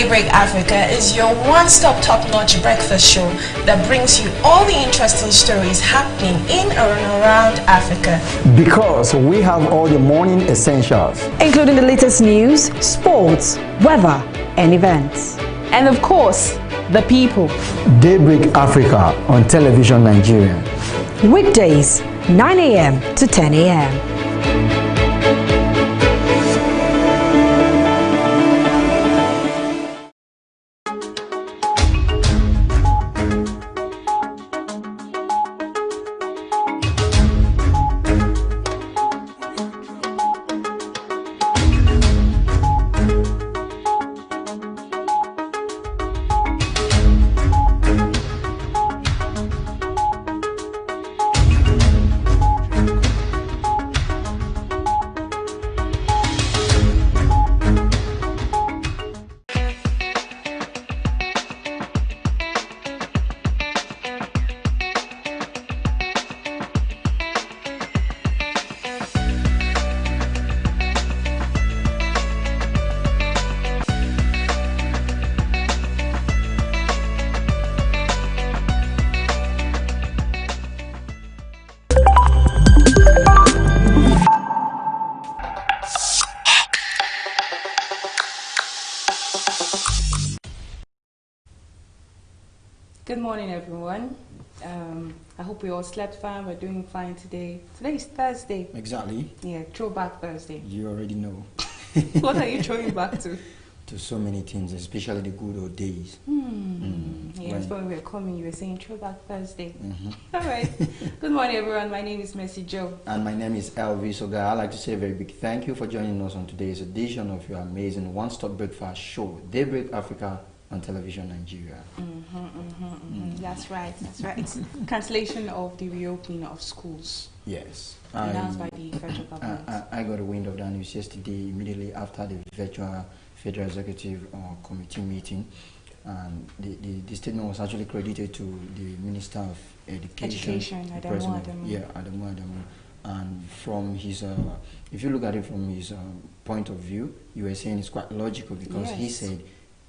Daybreak Africa is your one-stop top-notch breakfast show that brings you all the interesting stories happening in and around Africa. Because we have all the morning essentials, including the latest news, sports, weather, and events. And of course, the people. Daybreak Africa on television Nigerian. Weekdays, 9 a.m. to 10 a.m. Good morning, everyone. I hope we all slept fine. We're doing fine today. Today is Thursday. Exactly. Yeah, throwback Thursday. You already know. What are you throwing back to? To so many things, especially the good old days. Yes, when we were coming, you were saying throwback Thursday. All right. Good morning, everyone. My name is Mercy Joe. And my name is Elvis. So, guys, I'd like to say a very big thank you for joining us on today's edition of your amazing one-stop breakfast show, Daybreak Africa on television Nigeria. That's right. That's right. It's cancellation of the reopening of schools. Yes. Announced by the federal government. I got a wind of that news yesterday, immediately after the virtual Federal Executive Committee meeting. And the statement was actually credited to the Minister of Education, Adamu. And from his, if you look at it from his point of view, you were saying it's quite logical because he said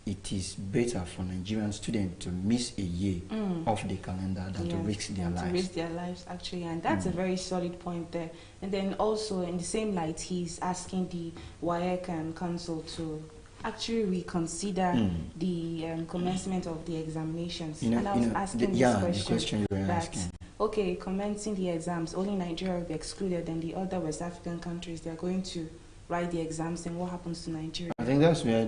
it is better for Nigerian students to miss a year off the calendar than to risk their lives. To risk their lives, actually, and that's a very solid point there. And then also, in the same light, he's asking the WAEC Council to actually reconsider the commencement of the examinations. And I was asking this question you were asking. Okay, commencing the exams, only Nigeria will be excluded, and the other West African countries, they're going to write the exams, and what happens to Nigeria? I think that's where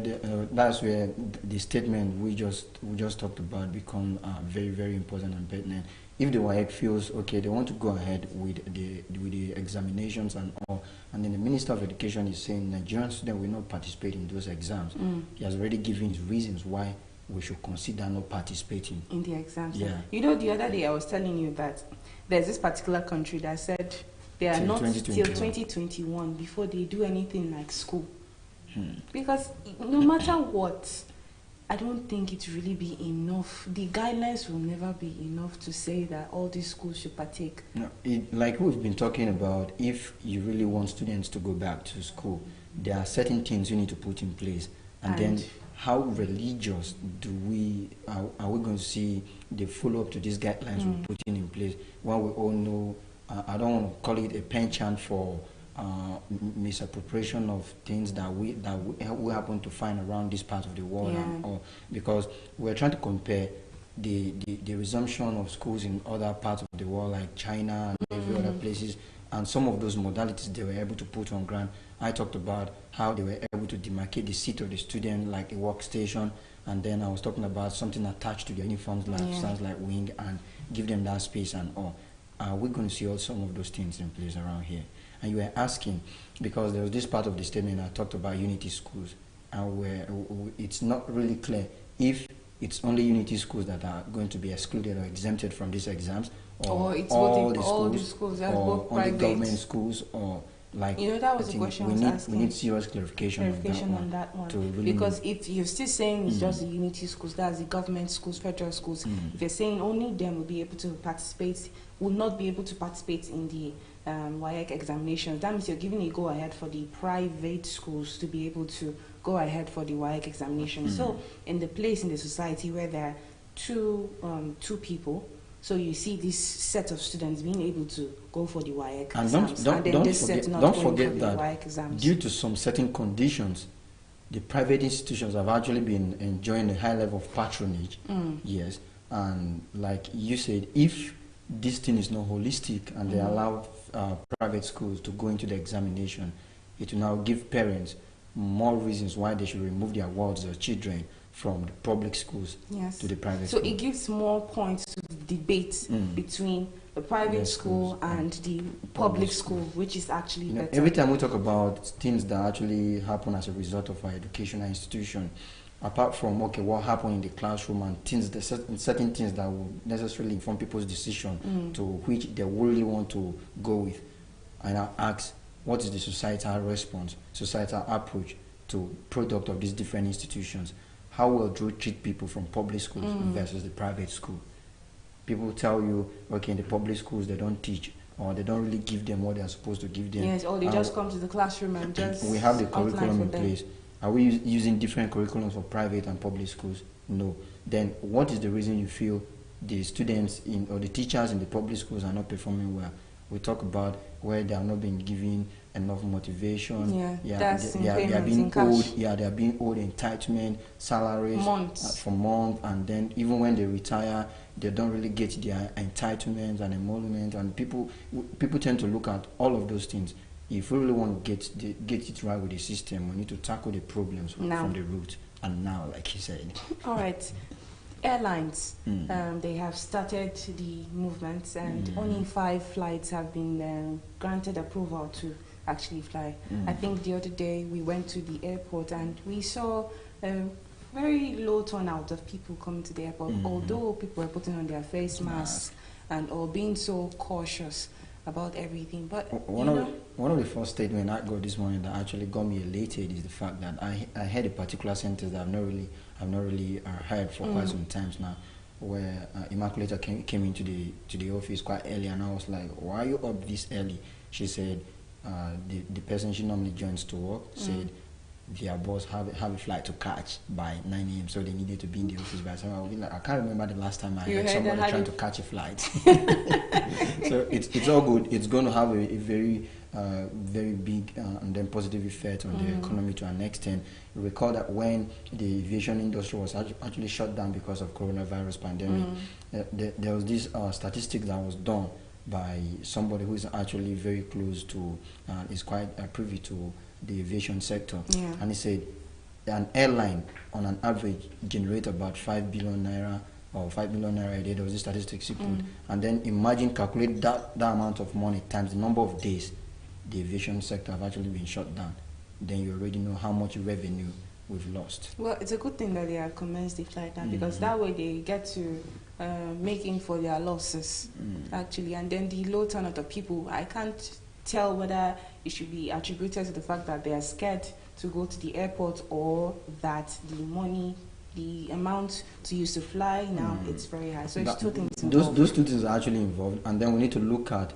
the statement we just talked about become very, very important and pertinent. If the WAEC feels okay, they want to go ahead with the examinations and all, and then the Minister of Education is saying Nigerian students will not participate in those exams. He has already given his reasons why we should consider not participating in the exams. Yeah. You know, the other day I was telling you that there's this particular country that said they are not till 2021 before they do anything like school. Because no matter what, I don't think it really be enough. The guidelines will never be enough to say that all these schools should partake. No, like we've been talking about, if you really want students to go back to school, there are certain things you need to put in place. And then how religious are we going to see the follow-up to these guidelines we're putting in place? While we all know, I don't want to call it a penchant for misappropriation of things that we happen to find around this part of the world, because we're trying to compare the resumption of schools in other parts of the world like China and every other places, and some of those modalities they were able to put on ground. I talked about how they were able to demarcate the seat of the student like a workstation, and then I was talking about something attached to their uniforms like sounds like wing, and give them that space and all. We're going to see all some of those things in place around here. And you were asking, because there was this part of the statement I talked about unity schools, and where it's not really clear if it's only unity schools that are going to be excluded or exempted from these exams, or it's all the schools, or only government schools, or like, you know, that was the question I was asking. We need serious clarification on that one. Really, because if you're still saying it's just the unity schools, that's the government schools, federal schools, if you're saying only them will be able to participate, will not be able to participate in the WAEC examinations, that means you're giving a go-ahead for the private schools to be able to go ahead for the WAEC examination. So in the place in the society where there are two people, so you see this set of students being able to go for the WAEC exams, don't forget that due to some certain conditions, the private institutions have actually been enjoying a high level of patronage. Yes, and like you said, if this thing is not holistic and they allow private schools to go into the examination, it will now give parents more reasons why they should remove their wards or children from the public schools to the private school. So it gives more points to the debate between the private school and the public school, which is actually better. Every time we talk about things that actually happen as a result of our educational institution, apart from what happened in the classroom and things, certain things that will necessarily inform people's decision to which they really want to go with, I now ask, what is the societal response, societal approach to product of these different institutions? How well do we treat people from public schools versus the private school? People tell you, okay, in the public schools they don't teach, or they don't really give them what they are supposed to give them. Yes, or they just come to the classroom and just we have the curriculum in place. Are we using different curriculums for private and public schools? No. Then what is the reason you feel the students or the teachers in the public schools are not performing well? We talk about where they are not being given enough motivation. They are being owed. They are being owed entitlement, salaries for months, and then even when they retire, they don't really get their entitlements and emolument. And people tend to look at all of those things. If we really want to get it right with the system, we need to tackle the problems from the root. And now, like you said. All right. Airlines, they have started the movements, and only 5 flights have been granted approval to actually fly. I think the other day we went to the airport and we saw a very low turnout of people coming to the airport, although people were putting on their face masks and all being so cautious about everything. But one of the first statements I got this morning that actually got me elated is the fact that I had a particular sentence that I've not really heard for quite some times now, where Immaculata came into the office quite early, and I was like, why are you up this early? She said the person she normally joins to work said their boss have a flight to catch by 9 a.m. so they needed to be in the office by 7. I can't remember the last time I heard somebody trying to catch a flight. So it's all good. It's going to have a very very big and then positive effect on the economy to an extent. You recall that when the aviation industry was actually shut down because of coronavirus pandemic, there was this statistic that was done by somebody who is actually very close to, is quite privy to the aviation sector, and he said an airline on an average generate about 5 billion naira or 5 million naira a day. There was a statistics he put, and then calculate that amount of money times the number of days the aviation sector have actually been shut down. Then you already know how much revenue we've lost. Well, it's a good thing that they have commenced the flight now, because that way they get to making for their losses actually, and then the low turnout of people, I can't tell whether it should be attributed to the fact that they are scared to go to the airport, or that the amount to use to fly now it's very high. So it's two things involved. Those 2 things are actually involved, and then we need to look at,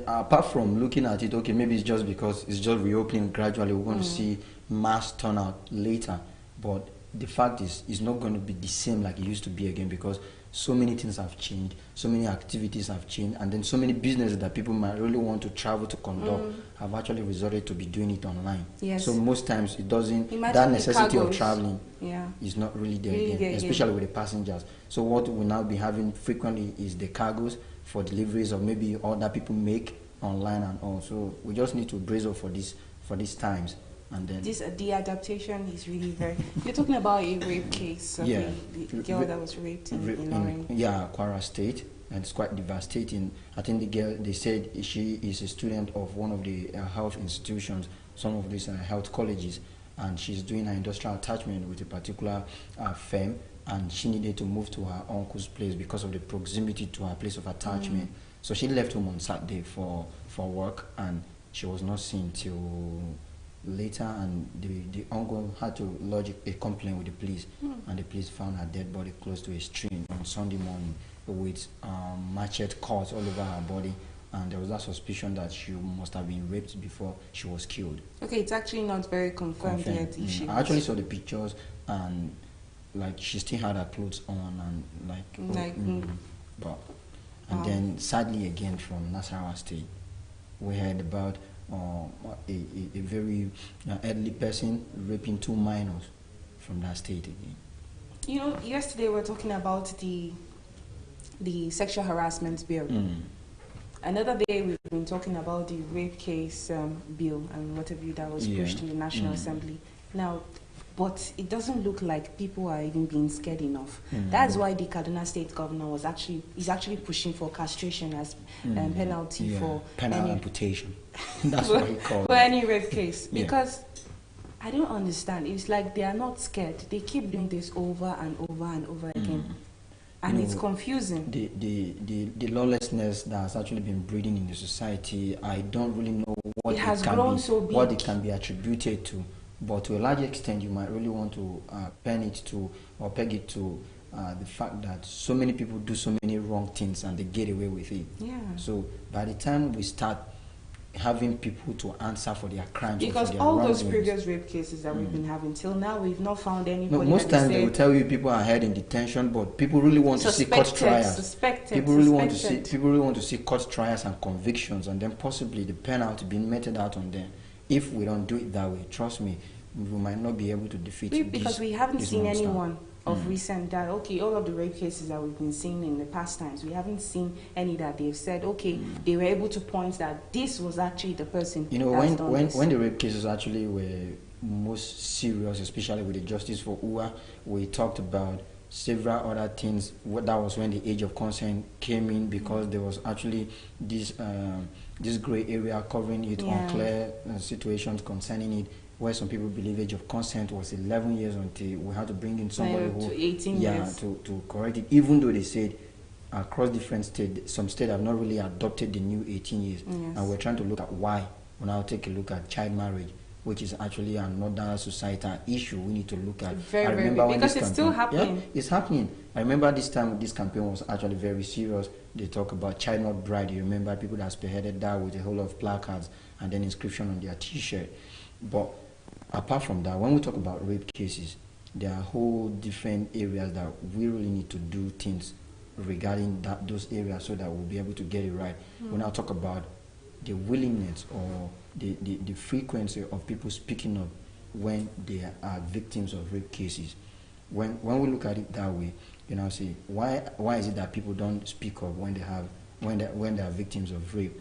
apart from looking at it, okay, maybe it's just because it's just reopening gradually, we're going to see mass turnout later, but the fact is it's not going to be the same like it used to be again, because so many things have changed, so many activities have changed, and then so many businesses that people might really want to travel to conduct have actually resorted to be doing it online. Yes. So most times it doesn't, that necessity of traveling is not really there again, especially with the passengers. So what we'll now be having frequently is the cargos for deliveries of maybe other people make online and all. So we just need to brace up for these times. And then the adaptation is really very. You're talking about a rape case of the girl that was raped in Lorraine. Kwara State, and it's quite devastating. I think the girl, they said she is a student of one of the health institutions, some of these health colleges, and she's doing her industrial attachment with a particular firm, and she needed to move to her uncle's place because of the proximity to her place of attachment. So she left home on Saturday for work, and she was not seen till later, and the uncle had to lodge a complaint with the police, and the police found her dead body close to a stream on Sunday morning with machete cuts all over her body, and there was that suspicion that she must have been raped before she was killed. Okay, it's actually not very confirmed yet. If she I actually saw the pictures, and like she still had her clothes on, and but and then sadly again from Nasarawa State, we heard about a very elderly person raping 2 minors from that state again. You know, yesterday we were talking about the sexual harassment bill. Another day we've been talking about the rape case bill and whatever that was pushed in the National Assembly. Now, but it doesn't look like people are even being scared enough. That's why the Kaduna State governor is actually pushing for castration as penalty for penal amputation. That's what he called for any rape case. Because I don't understand. It's like they are not scared. They keep doing this over and over and over again. And it's confusing. The lawlessness that has actually been breeding in the society, I don't really know what it has grown so big. What it can be attributed to. But to a large extent, you might really want to peg it to the fact that so many people do so many wrong things and they get away with it. Yeah. So by the time we start having people to answer for their crimes, because or for their all wrongdoings, those previous rape cases that we've been having till now, we've not found anybody. No, most times they will tell you people are held in detention, but people really want to see court trials. People really want to see court trials and convictions, and then possibly the penalty being meted out on them. If we don't do it that way, trust me, we might not be able to defeat because we haven't seen anyone of recent that, okay, all of the rape cases that we've been seeing in the past times, we haven't seen any that they've said, okay, they were able to point that this was actually the person. You know, when the rape cases actually were most serious, especially with the Justice for Uwa, we talked about several other things. That was when the age of consent came in, because there was actually this gray area covering it, unclear situations concerning it, where some people believe age of consent was 11 years until we had to bring in somebody who, to 18 years. to correct it, even though they said across different states, some states have not really adopted the new 18 years. And we're trying to look at why. We'll now take a look at child marriage, which is actually another societal issue we need to look at. I remember when because it's still happening. Yeah, it's happening. I remember this time this campaign was actually very serious. They talk about child not bride. You remember people that spearheaded that with a whole lot of placards and then inscription on their T-shirt. But apart from that, when we talk about rape cases, there are whole different areas that we really need to do things regarding those areas so that we'll be able to get it right. When I talk about the willingness or the frequency of people speaking up when they are victims of rape cases. When we look at it that way, you know, say why is it that people don't speak up when they are victims of rape?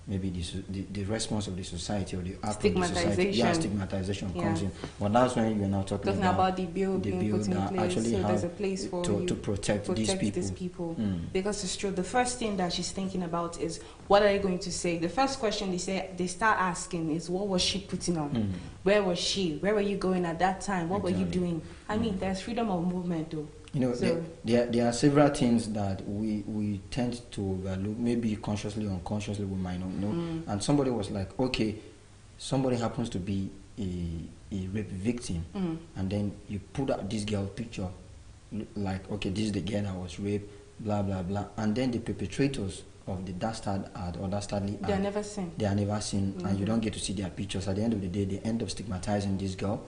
Maybe the response of the society or the act of the society, stigmatization comes in. But that's when you're now talking about the bill being put in place. So there's a place for to protect these people. Because it's true. The first thing that she's thinking about is, what are you going to say? The first question they start asking is, what was she putting on? Where was she? Where were you going at that time? What were you doing? I mean, there's freedom of movement though. You know, so there are several things that we tend to overlook, maybe consciously or unconsciously we might not know. And somebody was like, okay, somebody happens to be a rape victim, and then you put out this girl picture, like, okay, this is the girl that was raped, blah, blah, blah. And then the perpetrators of the dastard ad or dastardly ad, they are never seen. They are never seen, and you don't get to see their pictures. At the end of the day, they end up stigmatizing this girl.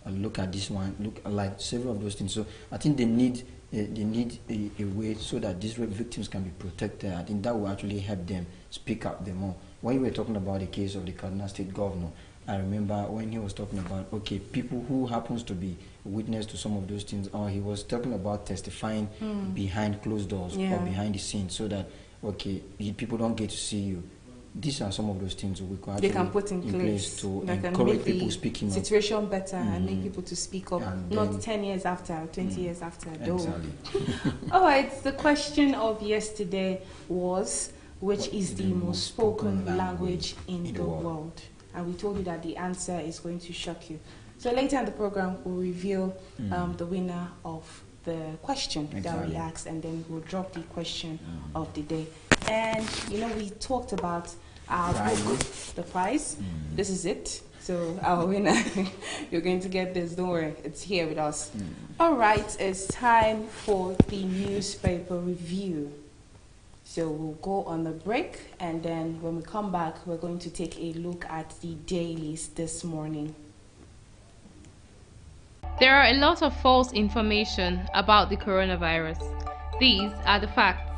Look at this one, look like several of those things. So I think they need a way so that these rape victims can be protected. I think that will actually help them speak up the more. When you were talking about the case of the Kaduna State governor, I remember when he was talking about, okay, people who happens to be witness to some of those things, or he was talking about testifying behind closed doors or behind the scenes, so that, okay, people don't get to see you. These are some of those things we can they can put in place to that encourage people speaking up. Situation better and make people to speak up, and not 10 years after, 20 years after. Exactly. All right, the question of yesterday was, which is the most spoken language in the world? And we told you that the answer is going to shock you. So later in the program, we'll reveal the winner of the question that we asked, and then we'll drop the question of the day. And, you know, we talked about our book, the prize. This is it. So our winner, you're going to get this, don't worry, it's here with us. All right, it's time for the newspaper review. So we'll go on the break, and then when we come back, we're going to take a look at the dailies this morning. There are a lot of false information about the coronavirus. These are the facts.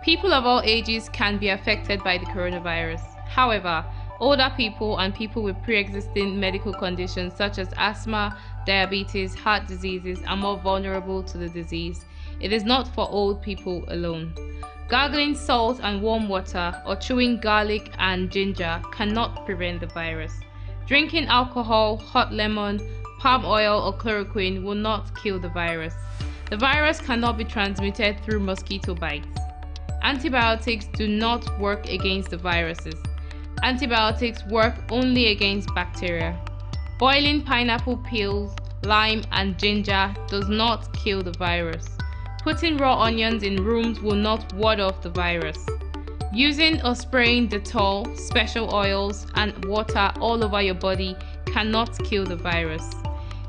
People of all ages can be affected by the coronavirus. However, older people and people with pre-existing medical conditions such as asthma, diabetes, heart diseases are more vulnerable to the disease. It is not for old people alone. Gargling salt and warm water or chewing garlic and ginger cannot prevent the virus. Drinking alcohol, hot lemon, palm oil or chloroquine will not kill the virus. The virus cannot be transmitted through mosquito bites. Antibiotics do not work against the viruses. Antibiotics work only against bacteria. Boiling pineapple peels, lime and ginger does not kill the virus. Putting raw onions in rooms will not ward off the virus. Using or spraying Dettol, special oils, and water all over your body cannot kill the virus.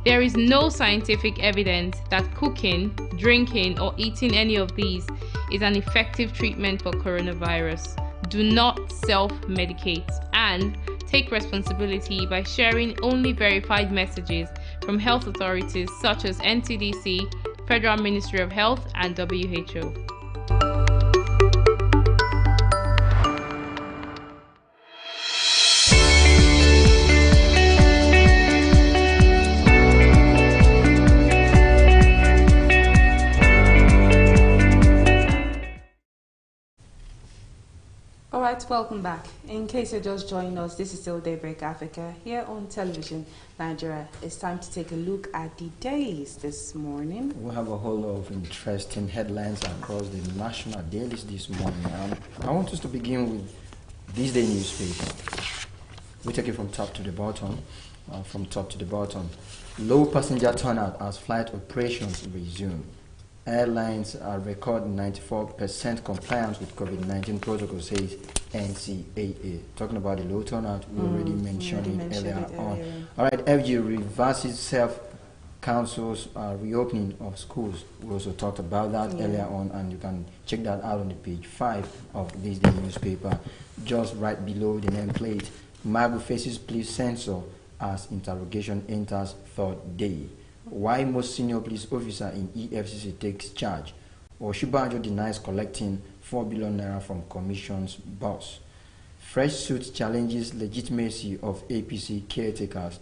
There is no scientific evidence that cooking, drinking, or eating any of these is an effective treatment for coronavirus. Do not self-medicate and take responsibility by sharing only verified messages from health authorities such as NCDC, Federal Ministry of Health, and WHO. Alright, welcome back. In case you're just joining us, this is still Daybreak Africa here on television, Nigeria. It's time to take a look at the dailies this morning. We have a whole lot of interesting headlines across the national dailies this morning. I want us to begin with this day newspaper. We take it from top to the bottom. Low passenger turnout as flight operations resume. Airlines are recording 94% compliance with COVID-19 protocol, says NCAA. Talking about the low turnout, we already mentioned it earlier on. All right, FG reverses self-council's reopening of schools. We also talked about that earlier on, and you can check that out on the page 5 of this day newspaper. Just right below the nameplate, Magu faces police censor as interrogation enters third day. Why most senior police officer in EFCC takes charge. Oshibanjo denies collecting 4 billion naira from commission's boss. Fresh suit challenges legitimacy of APC caretakers.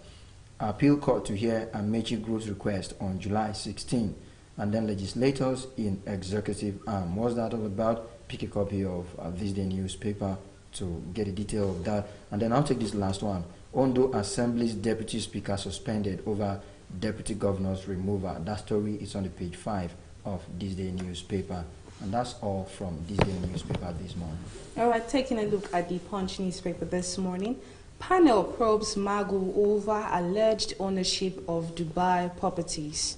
Appeal court to hear Amechi Group's request on July 16. And then legislators in executive arm. What's that all about? Pick a copy of this day newspaper to get a detail of that. And then I'll take this last one. Ondo Assembly's deputy speaker suspended over deputy governor's removal. That story is on the page 5 of this day newspaper. And that's all from this day newspaper this morning. All right, taking a look at the Punch newspaper this morning. Panel probes Magu over alleged ownership of Dubai properties.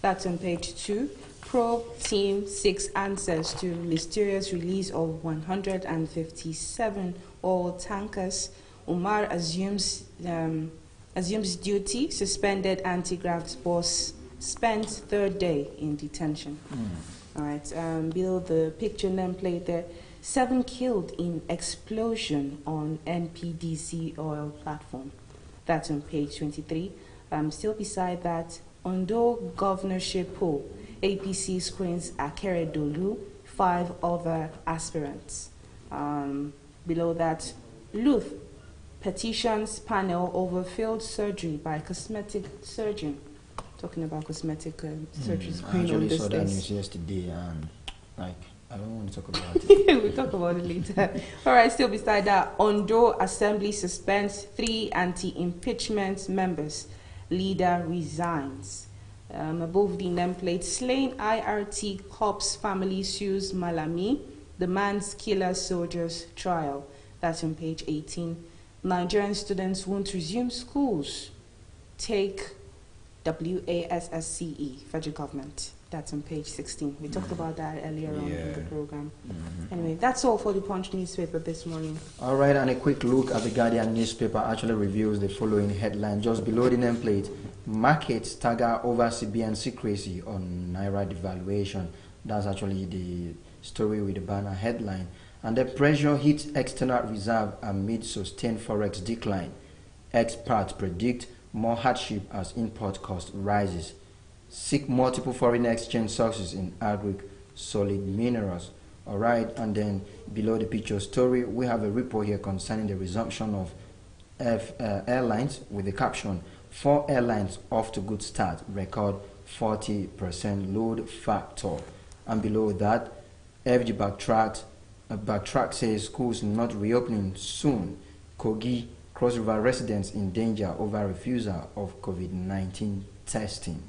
That's on page 2. Probe team 6 answers to mysterious release of 157 oil tankers. Umar assumes duty. Suspended anti-graft boss spent third day in detention. All right, below the picture nameplate there, 7 killed in explosion on NPDC oil platform. That's on page 23. Still beside that, Ondo governorship poll, APC screens Akeredolu, 5 other aspirants. Below that, Luth petitions panel over failed surgery by cosmetic surgeon. Talking about cosmetic surgeries going on this I actually saw that days. news yesterday, and I don't want to talk about it. We'll talk about it later. All right, still beside that, Ondo Assembly suspends 3 anti-impeachment members. Leader resigns. Above the nameplate, slain IRT corpse family sues Malami, demands killer soldiers trial. That's on page 18. Nigerian students won't resume schools. Take WASSCE, federal government. That's on page 16. We talked about that earlier on in the program. Anyway, that's all for the Punch newspaper this morning. All right, and a quick look at the Guardian newspaper actually reveals the following headline just below the nameplate. Markets stagger over CBN secrecy on Naira devaluation. That's actually story with the banner headline. And the pressure hits external reserve amid sustained forex decline. Experts predict more hardship as import cost rises. Seek multiple foreign exchange sources in agri solid minerals. Alright, and then below the picture story, we have a report here concerning the resumption of airlines with the caption, 4 airlines off to good start, record 40% load factor. And below that, FG backtrack says schools not reopening soon. Kogi Cross River residents in danger over refusal of COVID-19 testing.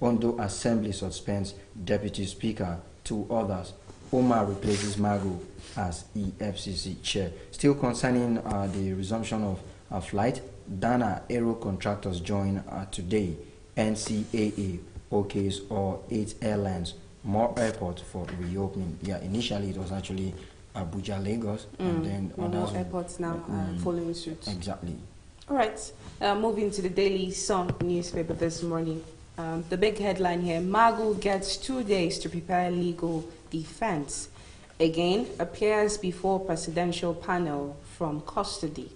Ondo Assembly suspends Deputy Speaker, 2 others. Omar replaces Magu as EFCC chair. Still concerning the resumption of flight, Dana Aero contractors join today. NCAA OKs or 8 airlines, more airports for reopening. Yeah, initially it was actually Abuja, Lagos, and then more airports now are following suit. Exactly. All right, moving to the Daily Sun newspaper this morning. The big headline here, Magu gets 2 days to prepare legal defense. Again, appears before presidential panel from custody.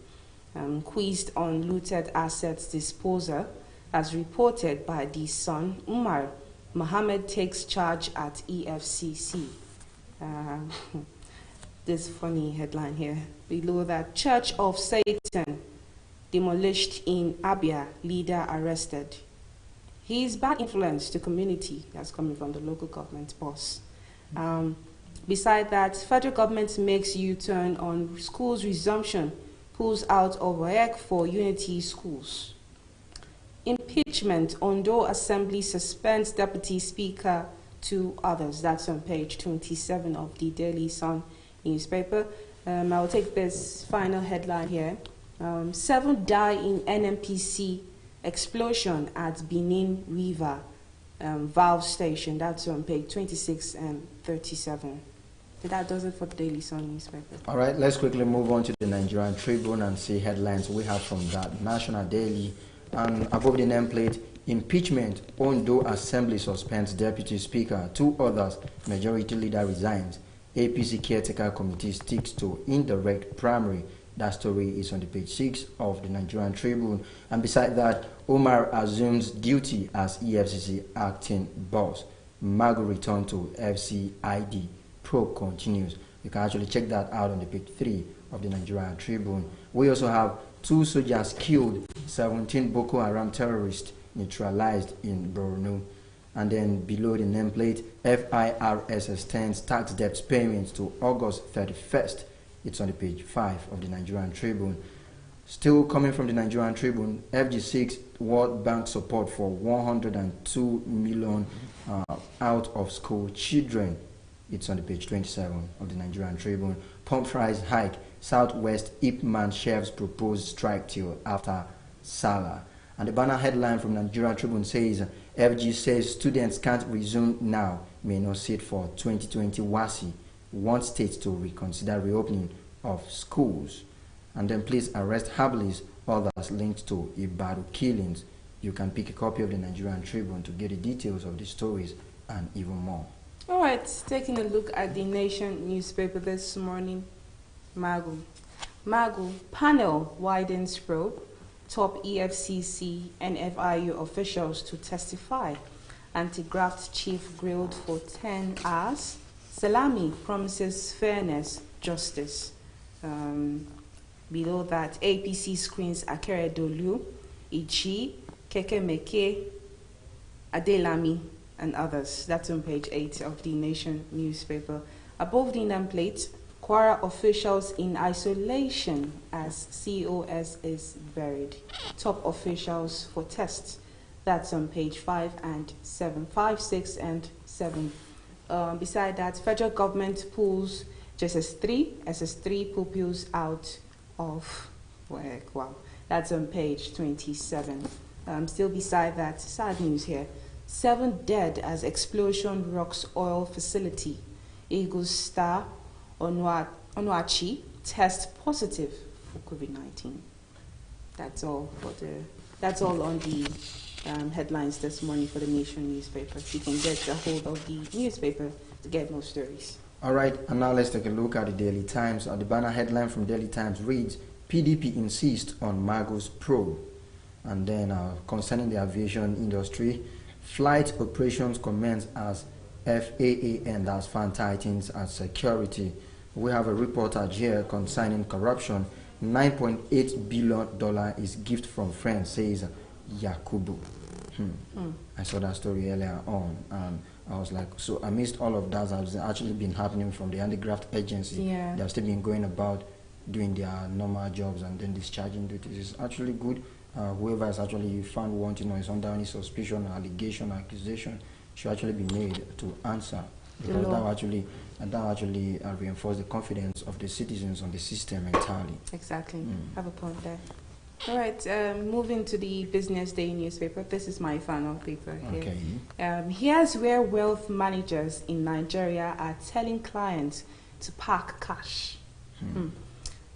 Quizzed on looted assets disposal, as reported by the Sun, Umar Mohammed takes charge at EFCC. This funny headline here. Below that, Church of Satan demolished in Abia, leader arrested. His bad influence to community, that's coming from the local government boss. Beside that, federal government makes U-turn on schools resumption, pulls out of WAEC for Unity schools. Impeachment, Ondo Assembly suspends Deputy Speaker, 2 others. That's on page 27 of the Daily Sun newspaper. I'll take this final headline here. 7 die in NMPC explosion at Benin River valve station. That's on page 26 and 37. So that does it for the Daily Sun newspaper. All right, let's quickly move on to the Nigerian Tribune and see headlines we have from that. National Daily, and above the nameplate, impeachment, Ondo Assembly suspends Deputy Speaker, 2 others, Majority Leader resigns. APC Caretaker Committee sticks to indirect primary. That story is on the page 6 of the Nigerian Tribune. And beside that, Omar assumes duty as EFCC acting boss. Magu return to FCID. Probe continues. You can actually check that out on the page 3 of the Nigerian Tribune. We also have 2 soldiers killed, 17 Boko Haram terrorists neutralized in Borno. And then below the nameplate, FIRS extends tax debt payments to August 31st. It's on the page 5 of the Nigerian Tribune. Still coming from the Nigerian Tribune, FG6 World Bank support for 102 million out of school children. It's on the page 27 of the Nigerian Tribune. Pump price hike. Southwest Ipman chefs proposed strike till after Salah. And the banner headline from Nigerian Tribune says, FG says students can't resume now, may not sit for 2020 WASI. Wants states to reconsider reopening of schools. And then please arrest herbalists, others linked to Ibadan killings. You can pick a copy of the Nigerian Tribune to get the details of the stories and even more. All right, taking a look at the Nation newspaper this morning. Magu, panel widens probe. Top EFCC and FIU officials to testify. Anti-graft chief grilled for 10 hours. Salami promises fairness, justice. Below that, APC screens Akere Dolu, Ichi, Kekemeke, Adelami, and others. That's on page 8 of the Nation newspaper. Above the nameplate, Kwara officials in isolation as COS is buried. Top officials for tests. That's on page 5 and 7. 5, 6, and 7. Beside that, federal government pulls SS3 pupils out of work. Wow, that's on page 27. Still beside that, sad news here. 7 dead as explosion rocks oil facility. Eagle Star Onuachi test positive for COVID-19. That's all on the headlines this morning for the Nation newspaper. You can get a hold of the newspaper to get more stories. All right, and now let's take a look at the Daily Times. The banner headline from Daily Times reads, PDP insists on Mago's probe. And then concerning the aviation industry, flight operations commence as FAAN, that's Fan Titans and Security. We have a report here concerning corruption. $9.8 billion is gift from friends, says Yakubu. I saw that story earlier on, and I was like, so amidst all of that has actually been happening from the handicraft agency. Yeah. They have still been going about doing their normal jobs and then discharging duties. It's actually good. Whoever is actually found wanting or is under any suspicion, allegation, accusation should actually be made to answer, because that will actually reinforce the confidence of the citizens on the system entirely. Exactly. Have a point there. All right, moving to the Business Day newspaper. This is my final paper here. Okay. Here's where wealth managers in Nigeria are telling clients to park cash.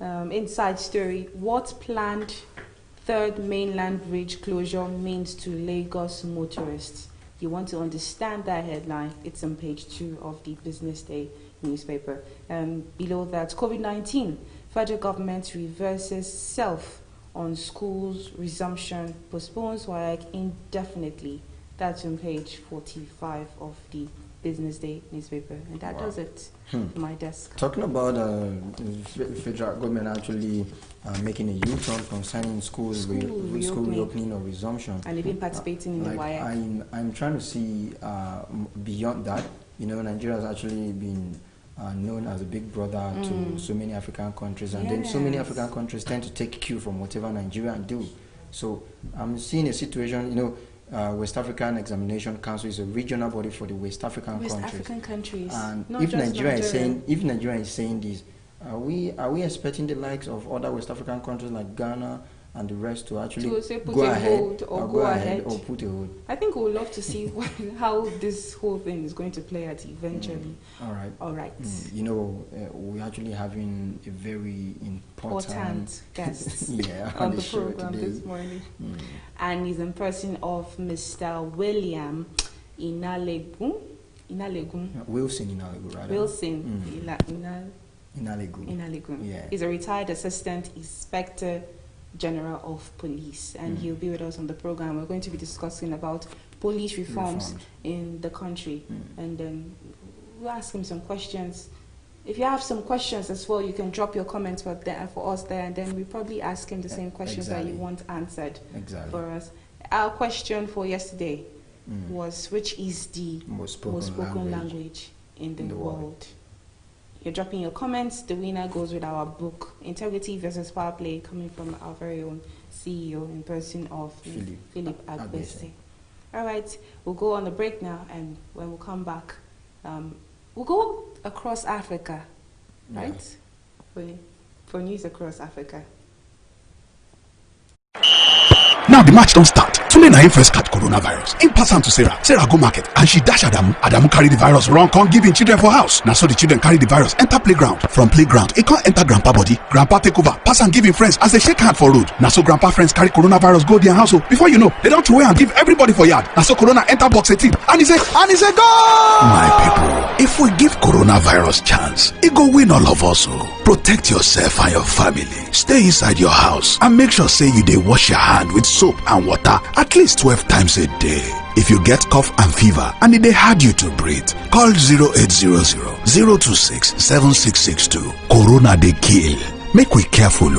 Inside story, what planned third mainland bridge closure means to Lagos motorists. You want to understand that headline, it's on page 2 of the Business Day newspaper. Below that, COVID-19, federal government reverses self on schools resumption, postpones work indefinitely. That's on page 45 of the Business Day newspaper, and that does it on my desk. Talking about federal government actually making a U-turn concerning school reopening or resumption, and even participating in the WIAC. I'm trying to see beyond that. You know, Nigeria has actually been known as a big brother to so many African countries, and then so many African countries tend to take cue from whatever Nigeria do. So I'm seeing a situation, you know, West African Examination Council is a regional body for the West African countries. And if Nigeria is saying this, are we expecting the likes of other West African countries like Ghana and the rest to actually go ahead or put a hold? I think we would love to see how this whole thing is going to play out eventually. All right. You know, we're actually having a very important guest on the program today. this morning, and he's in person of Mr. William Inalegun. Wilson Inalegun, rather. Inalegun. Yeah. He's a retired assistant inspector general of police, and he'll be with us on the program. We're going to be discussing about police reforms in the country, and then we'll ask him some questions. If you have some questions as well, you can drop your comments for us there, and then we probably ask him the same questions that you want answered for us. Our question for yesterday was, which is the most spoken language in the world? You're dropping your comments. The winner goes with our book, Integrity versus Power Play, coming from our very own CEO in person of Philip Agbese. All right, we'll go on the break now, and when we come back, we'll go across Africa, right? For news across Africa. Now the match don't start. Tunde na him first catch coronavirus. Him pass am to Sarah. Sarah go market and she dash Adamu. Adamu carry the virus run, come give him children for house. Now so the children carry the virus enter playground. From playground, it can't enter grandpa body. Grandpa take over, pass and give him friends as they shake hand for road. Now so grandpa friends carry coronavirus go their house. Before you know, they don't throw away and give everybody for yard. Now so corona enter box 18 and he say go! My people, if we give coronavirus chance, it go win all of us. Protect yourself and your family. Stay inside your house and make sure say you dey wash your hand with soap and water at least 12 times a day. If you get cough and fever and it dey hard you to breathe, call 0800 026 7662. Corona dey kill. Make we careful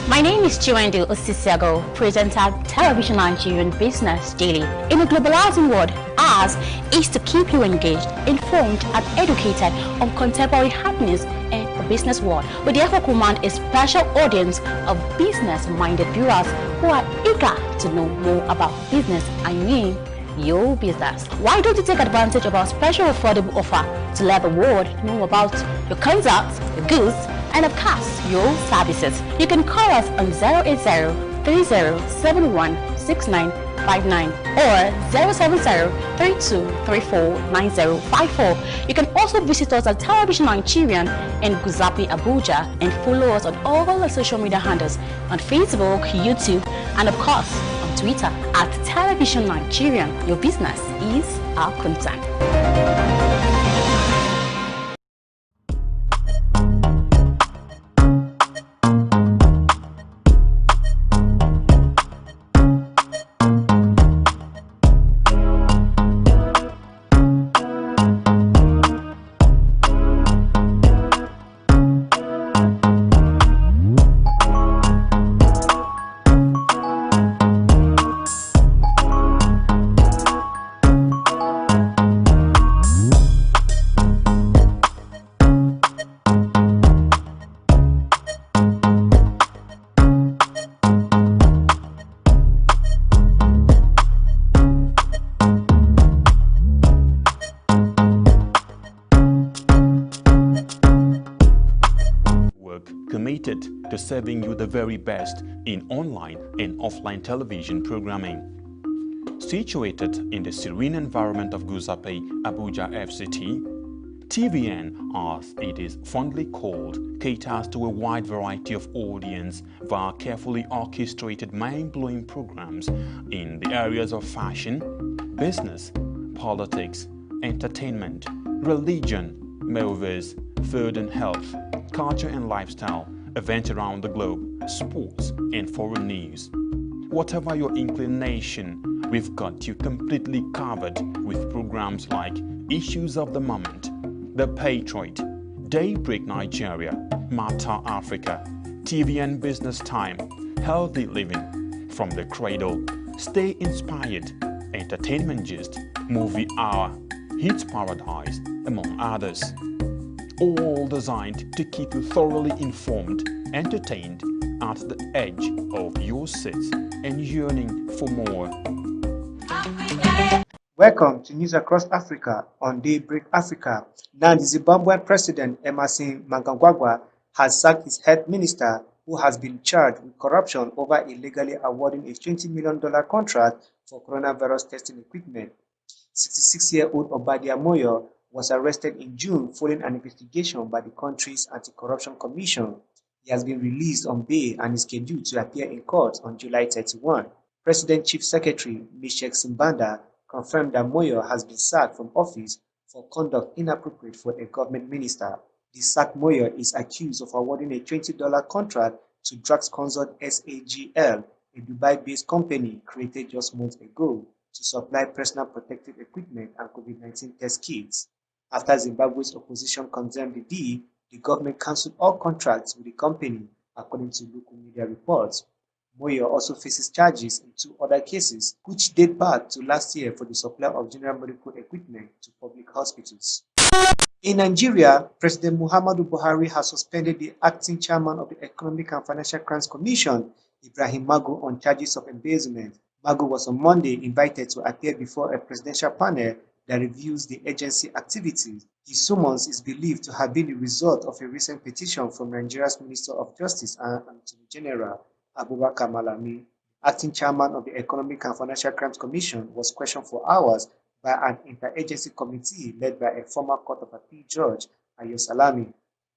My name is Chiwendu Osisiago, presenter of Television Nigerian Business Daily. In a globalizing world, ours is to keep you engaged, informed, and educated on contemporary happenings in the business world. We therefore command a special audience of business-minded viewers who are eager to know more about business, I mean your business. Why don't you take advantage of our special affordable offer to let the world know about your concepts, your goods, and of course your services? You can call us on 080-3071-6959 or 070-3234-9054. You can also visit us at Television Nigerian in Guzapi, Abuja, and follow us on all the social media handles on Facebook, YouTube, and of course on Twitter at Television Nigerian. Your business is our concern. serving you the very best in online and offline television programming. Situated in the serene environment of Gusape, Abuja FCT, TVN, as it is fondly called, caters to a wide variety of audience via carefully orchestrated mind-blowing programs in the areas of fashion, business, politics, entertainment, religion, movies, food and health, culture and lifestyle, events around the globe, sports and foreign news. Whatever your inclination, we've got you completely covered with programs like Issues of the Moment, The Patriot, Daybreak Nigeria, Matter Africa, TVN Business Time, Healthy Living, From the Cradle, Stay Inspired, Entertainment Gist, Movie Hour, Hits Paradise, among others. All designed to keep you thoroughly informed, entertained, at the edge of your seats and yearning for more. Welcome to News Across Africa on Daybreak Africa. Now, the Zimbabwean President Emerson Mnangagwa has sacked his health minister, who has been charged with corruption over illegally awarding a $20 million contract for coronavirus testing equipment. 66-year-old Obadia Moyo was arrested in June following an investigation by the country's Anti-Corruption Commission. He has been released on bail and is scheduled to appear in court on July 31. President Chief Secretary Mishek Simbanda confirmed that Moyo has been sacked from office for conduct inappropriate for a government minister. The sacked Moyo is accused of awarding a $20 contract to Drugs Consort SAGL, a Dubai-based company created just months ago to supply personal protective equipment and COVID-19 test kits. After Zimbabwe's opposition condemned the deal, the government cancelled all contracts with the company, according to local media reports. Moyo also faces charges in 2 other cases, which date back to last year for the supply of general medical equipment to public hospitals. In Nigeria, President Muhammadu Buhari has suspended the acting chairman of the Economic and Financial Crimes Commission, Ibrahim Magu, on charges of embezzlement. Magu was on Monday invited to appear before a presidential panel that reviews the agency activities. His summons is believed to have been the result of a recent petition from Nigeria's Minister of Justice and Attorney General, Abubakar Malami. Acting chairman of the Economic and Financial Crimes Commission was questioned for hours by an interagency committee led by a former Court of Appeal judge, Ayo Salami.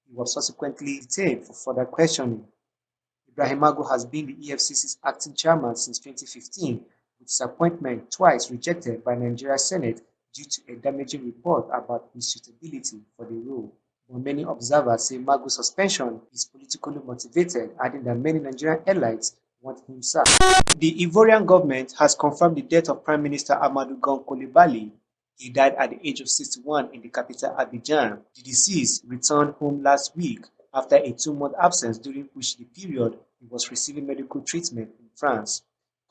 He was subsequently detained for further questioning. Ibrahim Magu has been the EFCC's acting chairman since 2015, with his appointment twice rejected by Nigeria's Senate due to a damaging report about his suitability for the role. But many observers say Magu's suspension is politically motivated, adding that many Nigerian elites want him sacked. The Ivorian government has confirmed the death of Prime Minister Amadou Gon Coulibaly. He died at the age of 61 in the capital Abidjan. The deceased returned home last week after a 2-month absence, during which the period he was receiving medical treatment in France.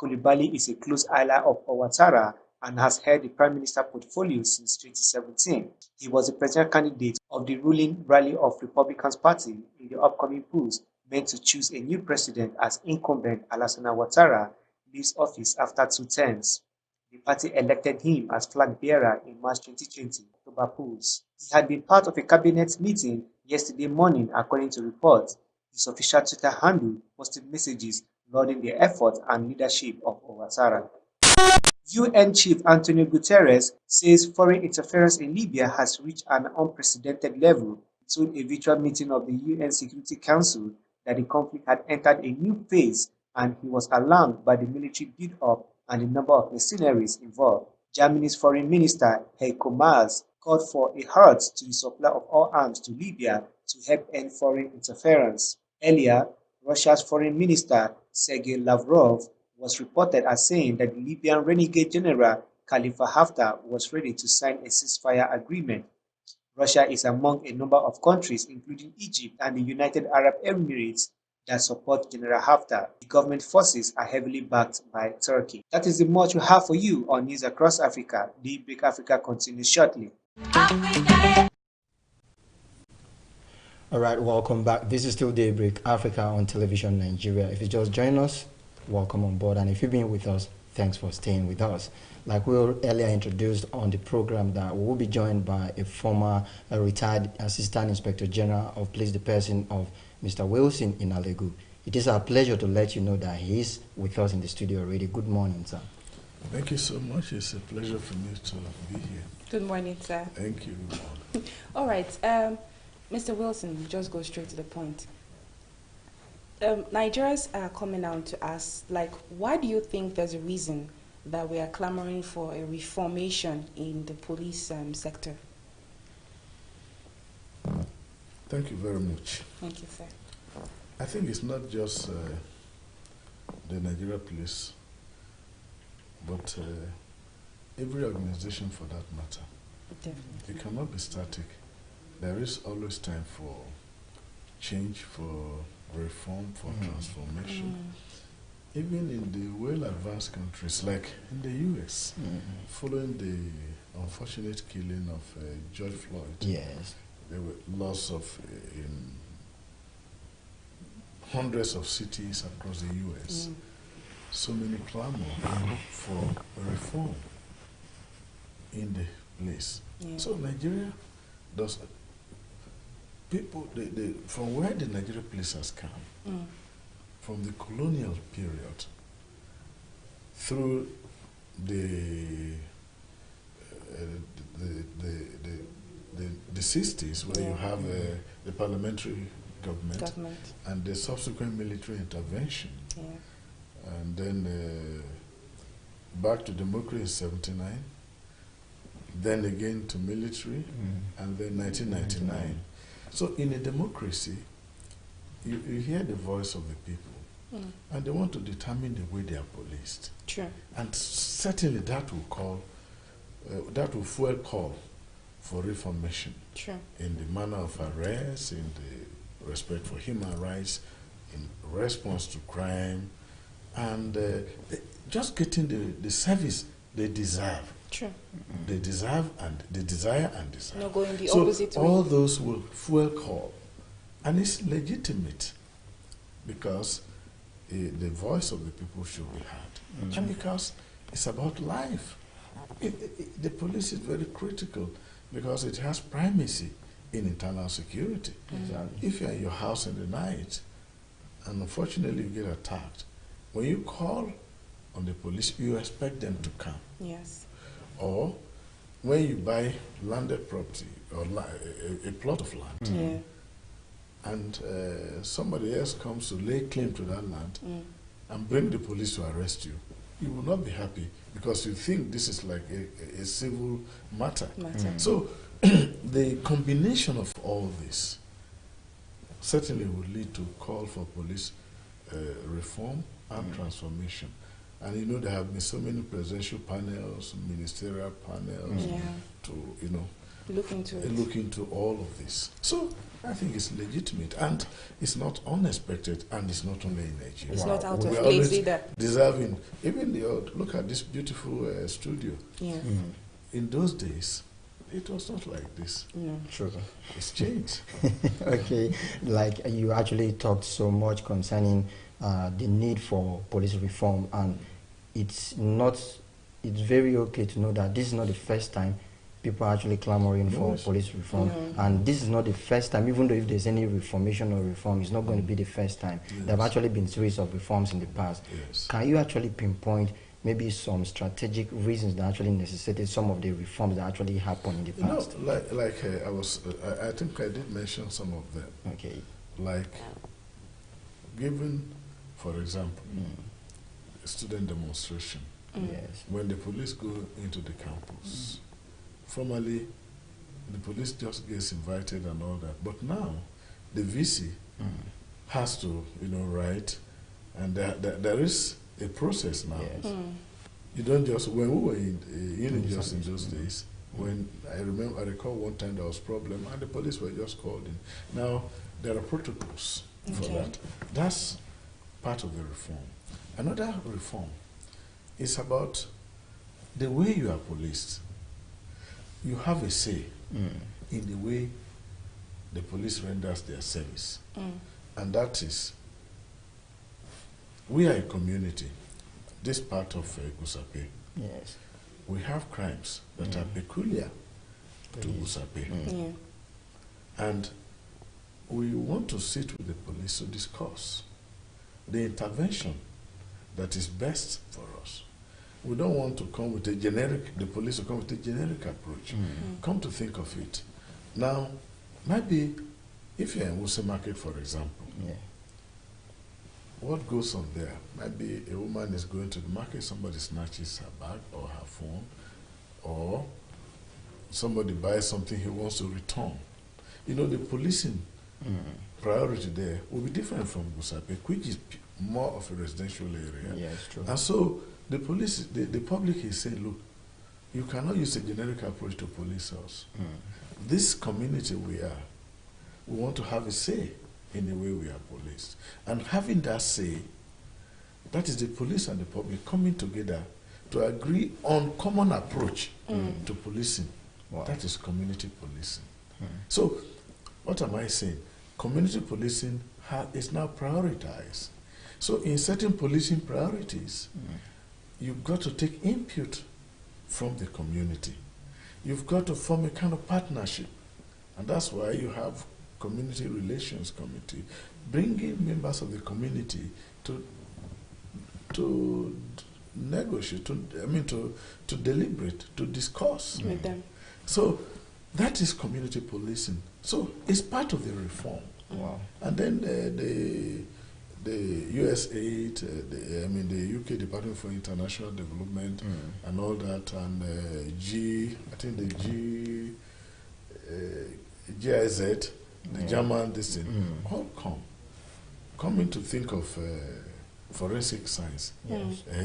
Coulibaly is a close ally of Ouattara and has held the Prime Minister portfolio since 2017. He was the presidential candidate of the ruling rally of Republicans Party in the upcoming polls meant to choose a new president, as incumbent Alassane Ouattara leaves office after 2 terms. The party elected him as flag bearer in March 2020 October polls. He had been part of a cabinet meeting yesterday morning, according to reports. His official Twitter handle posted messages lauding the effort and leadership of Ouattara. UN Chief Antonio Guterres says foreign interference in Libya has reached an unprecedented level. He told a virtual meeting of the UN Security Council that the conflict had entered a new phase, and he was alarmed by the military build-up and the number of mercenaries involved. Germany's Foreign Minister Heiko Maas called for a halt to the supply of all arms to Libya to help end foreign interference. Earlier, Russia's Foreign Minister Sergei Lavrov was reported as saying that the Libyan renegade general Khalifa Haftar was ready to sign a ceasefire agreement. Russia is among a number of countries, including Egypt and the United Arab Emirates, that support General Haftar. The government forces are heavily backed by Turkey. That is the much we have for you on News Across Africa. Daybreak Africa continues shortly. All right, welcome back. This is still Daybreak Africa on Television Nigeria. If you just joined us, welcome on board, and if you've been with us, thanks for staying with us. Like we earlier introduced on the program, that we will be joined by a former retired Assistant Inspector General of Police, the person of Mr. Wilson in Alegu. it is our pleasure to let you know that he is with us in the studio already. Good morning, sir. Thank you so much. It's a pleasure for me to be here. Good morning, sir. Thank you. All right, Mr. Wilson, just go straight to the point. Nigerians are coming out to ask, like, why do you think there's a reason that we are clamoring for a reformation in the police sector? Thank you very much. Thank you, sir. I think it's not just the Nigeria police, but every organization for that matter. Definitely. It cannot be static. There is always time for change, for reform, for transformation. Even in the well-advanced countries like in the US, following the unfortunate killing of George Floyd, yes, there were loss of in hundreds of cities across the US. So many clamor for reform in the place. So Nigeria does. People, from where the Nigeria police has come, from the colonial period through the 60s, where you have the parliamentary government and the subsequent military intervention, and then back to democracy in 79, then again to military, and then 1999. So in a democracy, you hear the voice of the people, and they want to determine the way they are policed. True. And certainly that will fuel call for reformation. True. In the manner of arrest, in the respect for human rights, in response to crime, and just getting the service they deserve. True. They deserve and they desire and desire. Not going the so opposite way. All those will fuel call, and it's legitimate because the voice of the people should be heard, and because it's about life. The police is very critical because it has primacy in internal security. If you're in your house in the night and unfortunately you get attacked, when you call on the police, you expect them to come. Yes. Or when you buy landed property or a plot of land, and somebody else comes to lay claim to that land and bring the police to arrest you, you will not be happy because you think this is like a civil matter. So the combination of all this certainly would lead to call for police reform and transformation. And you know, there have been so many presidential panels, ministerial panels to, look into all of this. So I think it's legitimate and it's not unexpected, and it's not only in Nigeria. It's not out of place either. Deserving, even look at this beautiful studio. In those days, it was not like this. No. Sure. It's changed. Okay, like you actually talked so much concerning the need for police reform, and it's very okay to know that this is not the first time people are actually clamoring for police reform, and this is not the first time, even though if there's any reformation or reform, it's not going to be the first time. There have actually been series of reforms in the past. Can you actually pinpoint maybe some strategic reasons that actually necessitated some of the reforms that actually happened in the past? I think I did mention some of them. Okay. Like, given, for example, student demonstration. Yes. When the police go into the campus, formerly the police just gets invited and all that, but now the VC has to, write, and there is a process now. Yes. You don't just, when we were in just in those days, when I recall one time there was problem and the police were just called in. Now there are protocols for that. That's part of the reform. Another reform is about the way you are policed. You have a say in the way the police renders their service. And that is, we are a community, this part of Gusape. Yes. We have crimes that are peculiar to Gusape. And we want to sit with the police to discuss the intervention that is best for us. We don't want to come with a generic, the police will come with a generic approach. Come to think of it. Now, maybe if you're in Wuse Market, for example, what goes on there? Maybe a woman is going to the market, somebody snatches her bag or her phone, or somebody buys something he wants to return. You know, the policing priority there will be different from Gusape, which is more of a residential area. Yeah, it's true. And so the police, the public is saying, look, you cannot use a generic approach to police us. This community we want to have a say in the way we are policed. And having that say, that is the police and the public coming together to agree on common approach to policing. Wow. That is community policing. So, what am I saying? Community policing is now prioritized. So in certain policing priorities, you've got to take input from the community. You've got to form a kind of partnership. And that's why you have Community Relations Committee, bringing members of the community to negotiate, to deliberate, to discuss with them. So that is community policing. So it's part of the reform. Wow. And then the USAID, the UK Department for International Development and all that, and GIZ, the German, this thing, all coming to think of forensic science.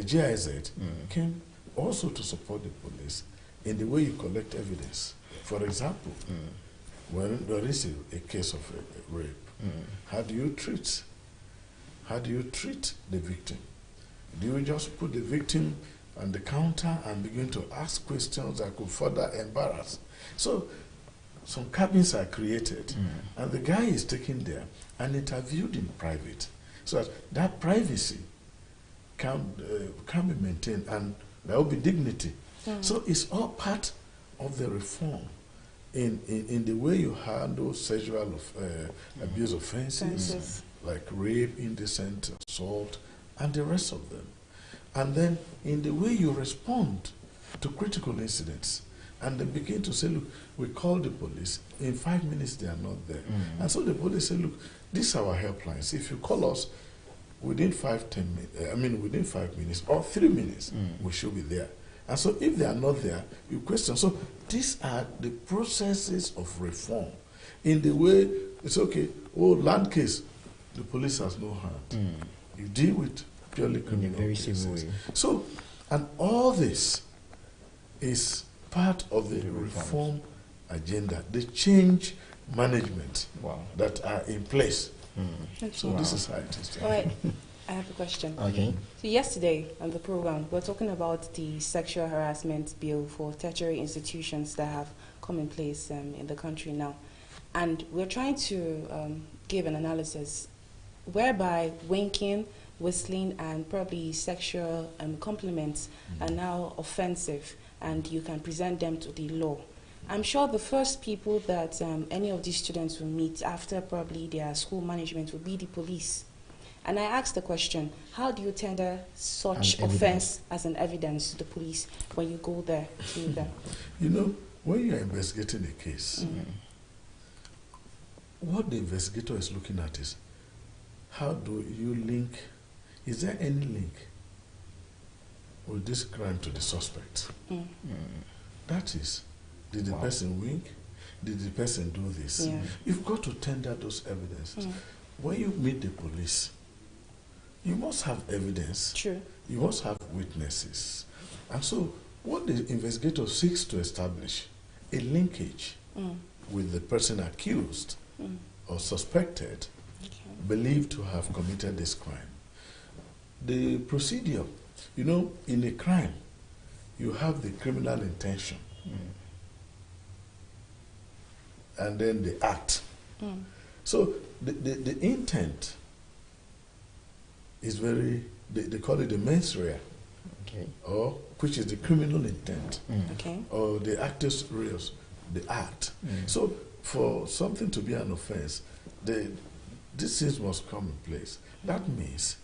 GIZ came also to support the police in the way you collect evidence. For example, when there is a case of rape, how do you treat the victim? Do you just put the victim on the counter and begin to ask questions that could further embarrass? So some cabins are created, and the guy is taken there and interviewed in private, so that privacy can be maintained, and there will be dignity. So it's all part of the reform in the way you handle sexual abuse offenses, like rape, indecent assault, and the rest of them. And then in the way you respond to critical incidents. And they begin to say, look, we call the police. In 5 minutes, they are not there. And so the police say, look, these are our helplines. If you call us within 5 minutes or 3 minutes, we should be there. And so if they are not there, you question. So these are the processes of reform. In the way, it's okay, land case, the police has no hand. You deal with purely criminal cases. Way. So, and all this is part of the reform agenda, the change management that are in place. So this is how it is. All right, I have a question. Okay. So yesterday on the program, we were talking about the sexual harassment bill for tertiary institutions that have come in place in the country now. And we're trying to give an analysis whereby winking, whistling, and probably sexual compliments are now offensive, and you can present them to the law. I'm sure the first people that any of these students will meet after probably their school management will be the police. And I asked the question, how do you tender such offense as an evidence to the police when you go there to them? You know, when you're investigating a case, what the investigator is looking at is, how do you link, is there any link with this crime to the suspect? That is, did the person wink? Did the person do this? Yeah. You've got to tender those evidences. When you meet the police, you must have evidence. True. You must have witnesses. And so what the investigator seeks to establish, a linkage with the person accused or suspected, believed to have committed this crime. The procedure, you know, in a crime, you have the criminal intention and then the act. So the intent is very, they call it the mens rea, or which is the criminal intent, or the actus reus, the act. So for something to be an offense, these things must come in place. That means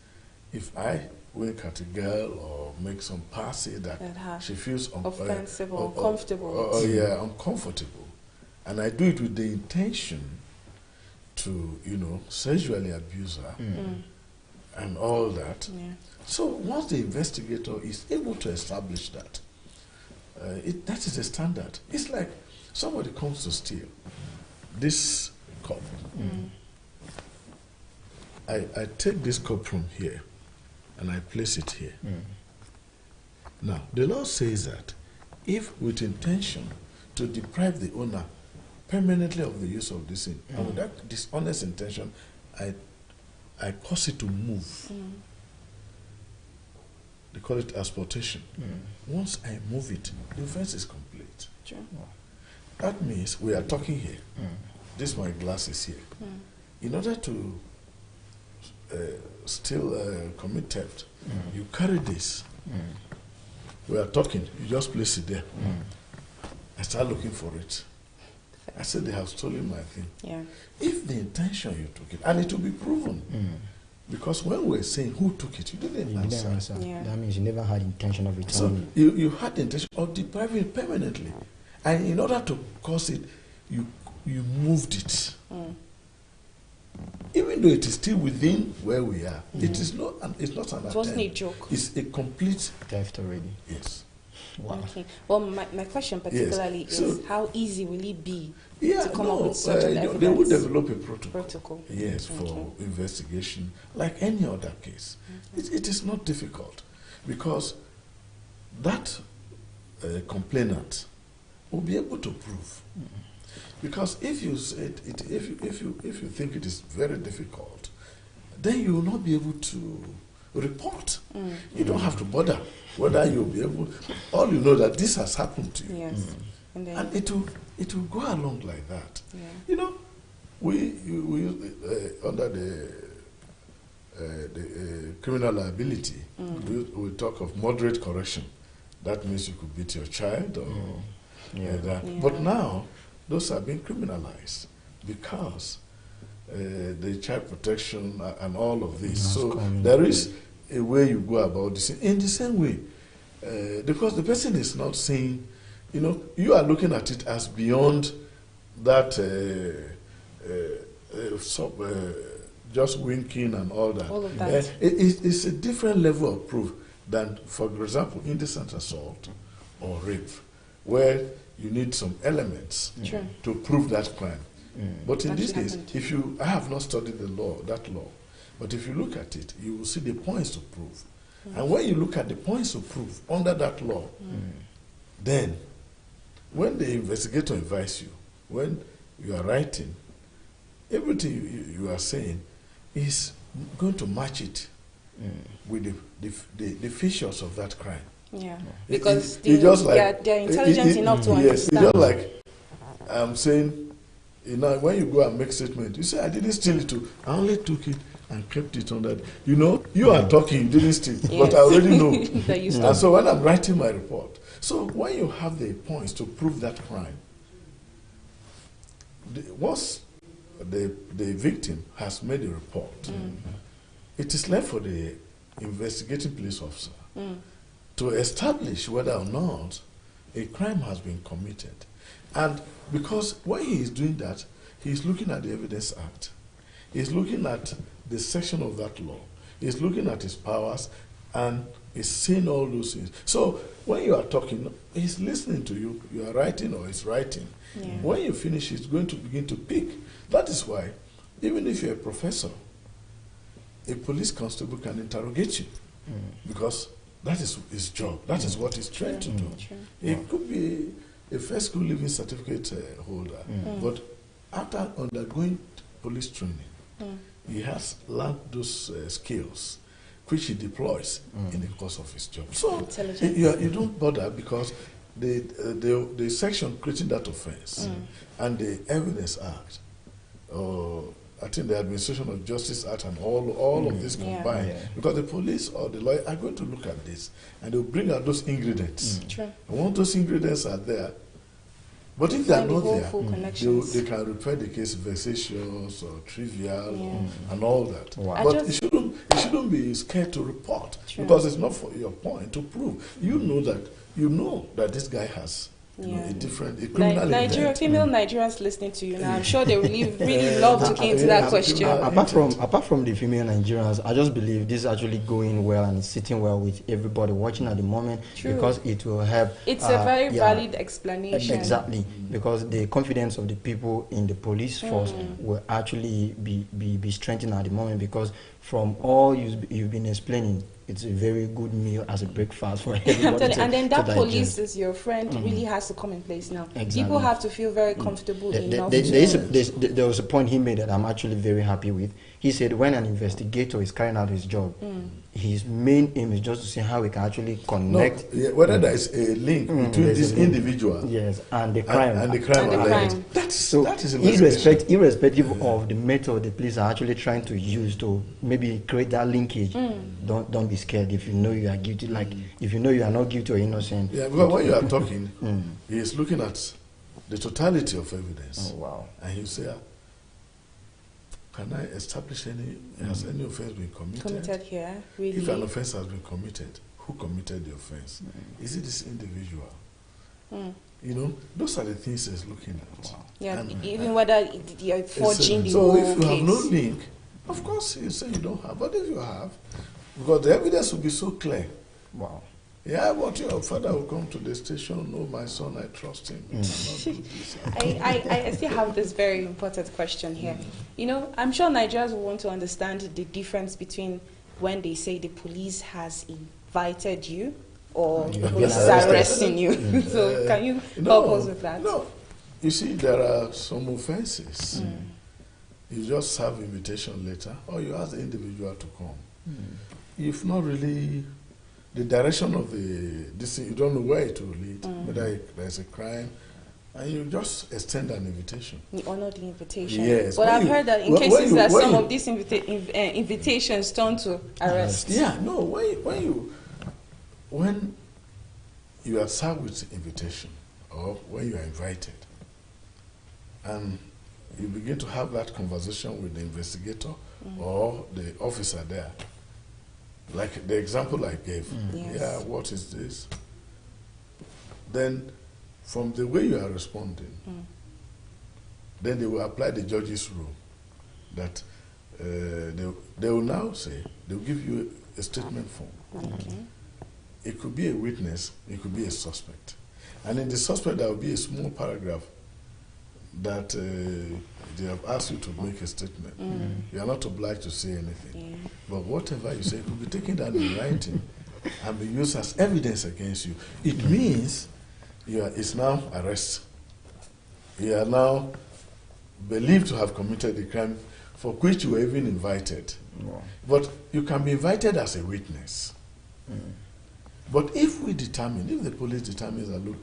if I wink at a girl or make some passy that she feels offensive or uncomfortable. Uncomfortable. And I do it with the intention to, sexually abuse her and all that. Yeah. So once the investigator is able to establish that, that is the standard. It's like somebody comes to steal this cup. I take this cup from here and I place it here. Now, the law says that if with intention to deprive the owner permanently of the use of this thing, and with that dishonest intention, I cause it to move. They call it exportation. Once I move it, the offense is complete. Sure. That means we are talking here. This my glass is here. In order to still commit theft, you carry this. We are talking, you just place it there. I start looking for it. I said, they have stolen my thing. Yeah. If the intention you took it, and it will be proven, because when we're saying who took it, you didn't answer. Yeah. That means you never had intention of returning. So you had the intention of depriving it permanently. And in order to cause it, you moved it. Even though it is still within where we are, it's not an attempt. It wasn't a joke. It's a complete theft already. Yes. Wow. Okay. Well, my question particularly is how easy will it be to come up with such an evidence? They will develop a protocol. Okay. Yes, for investigation, like any other case. It is not difficult, because that complainant will be able to prove. Because if you said it, if you think it is very difficult, then you will not be able to report. You don't have to bother whether you'll be able. All you know that this has happened to you. Yes. And it will go along like that. Yeah. We under the criminal liability, we talk of moderate correction. That means you could beat your child or that. Yeah. But now those are being criminalized because the child protection and all of this. So there is a way you go about this. In the same way, because the person is not saying, you are looking at it as beyond that just winking and all that. All of that. It's a different level of proof than, for example, indecent assault or rape, where you need some elements to prove that crime. But in this case, I have not studied that law, but if you look at it, you will see the points to prove. And when you look at the points to prove under that law, then when the investigator advises you, when you are writing, everything you are saying is going to match it with the features of that crime. Yeah, because they're intelligent enough to understand. Yes, it's just like I'm saying, when you go and make statement, you say, I didn't steal it too. I only took it and kept it under. You are talking, you didn't steal, but I already know. And so when I'm writing my report, so when you have the points to prove that crime, once the victim has made a report, it is left for the investigating police officer to establish whether or not a crime has been committed. And because when he is doing that, he is looking at the Evidence Act. He is looking at the section of that law. He is looking at his powers and is seeing all those things. So when you are talking, he's listening to you. You are writing or he's writing. Yeah. When you finish, he's going to begin to pick. That is why, even if you're a professor, a police constable can interrogate you because that is his job. That is what he's trained to do. It could be a first school living certificate holder, but after undergoing police training, he has learned those skills which he deploys in the course of his job. So you don't bother because the section creating that offense and the Evidence Act, I think the Administration of Justice Act and all of this combined, because the police or the lawyer are going to look at this and they'll bring out those ingredients. And once those ingredients are there, but if they are not there, they can refer the case vexatious or trivial and all that. But it shouldn't you shouldn't be scared to report. True. Because it's not for your point to prove. You know that this guy has a criminal female Nigerians listening to you now, I'm sure they really love looking into that question. Apart from the female Nigerians, I just believe this is actually going well and it's sitting well with everybody watching at the moment. True. Because it will help. It's a very valid explanation. Exactly, because the confidence of the people in the police force will actually be strengthened at the moment, because from all you've been explaining, it's a very good meal as a breakfast for everybody. And then that police is your friend really has to come in place now. Exactly. People have to feel very comfortable enough. There was a point he made that I'm actually very happy with. He said when an investigator is carrying out his job, his main aim is just to see how we can actually connect. Whether there is a link between this individual and the crime. And the crime. That is irrespective of the method the police are actually trying to use to maybe create that linkage. Don't be scared if you know you are guilty. Like if you know you are not guilty or innocent. Yeah, because when you are talking, he is looking at the totality of evidence. Oh wow! And you say, can I establish has any offense been committed? Committed here, really? If an offense has been committed, who committed the offense? Is it this individual? You know, those are the things he's looking at. Wow. Yeah, even whether you're forging the whole case. So if you have no link, of course you say you don't have. But if you have, because the evidence will be so clear. Wow. Yeah, but your father will come to the station. No, my son, I trust him. I still have this very important question here. You know, I'm sure Nigerians will want to understand the difference between when they say the police has invited you or the police is arresting you. So can you help us with that? No. You see, there are some offenses. You just have invitation letter, or you ask the individual to come. If not really the direction of this thing, you don't know where it will lead, whether there's a crime, and you just extend an invitation. You honor the invitation. Yes. But I've heard that in cases that some of these invitations turn to arrest. Yeah, no, when you are served with invitation, or when you are invited, and you begin to have that conversation with the investigator or the officer there, like the example I gave, yeah, what is this? Then, from the way you are responding, then they will apply the judge's rule that they will now say, they will give you a statement form. It could be a witness, it could be a suspect. And in the suspect, there will be a small paragraph that they have asked you to make a statement. You are not obliged to say anything. But whatever you say could be taken down in writing and be used as evidence against you. It means it's now arrest. You are now believed to have committed the crime for which you were even invited. But you can be invited as a witness. But if the police determines that, look,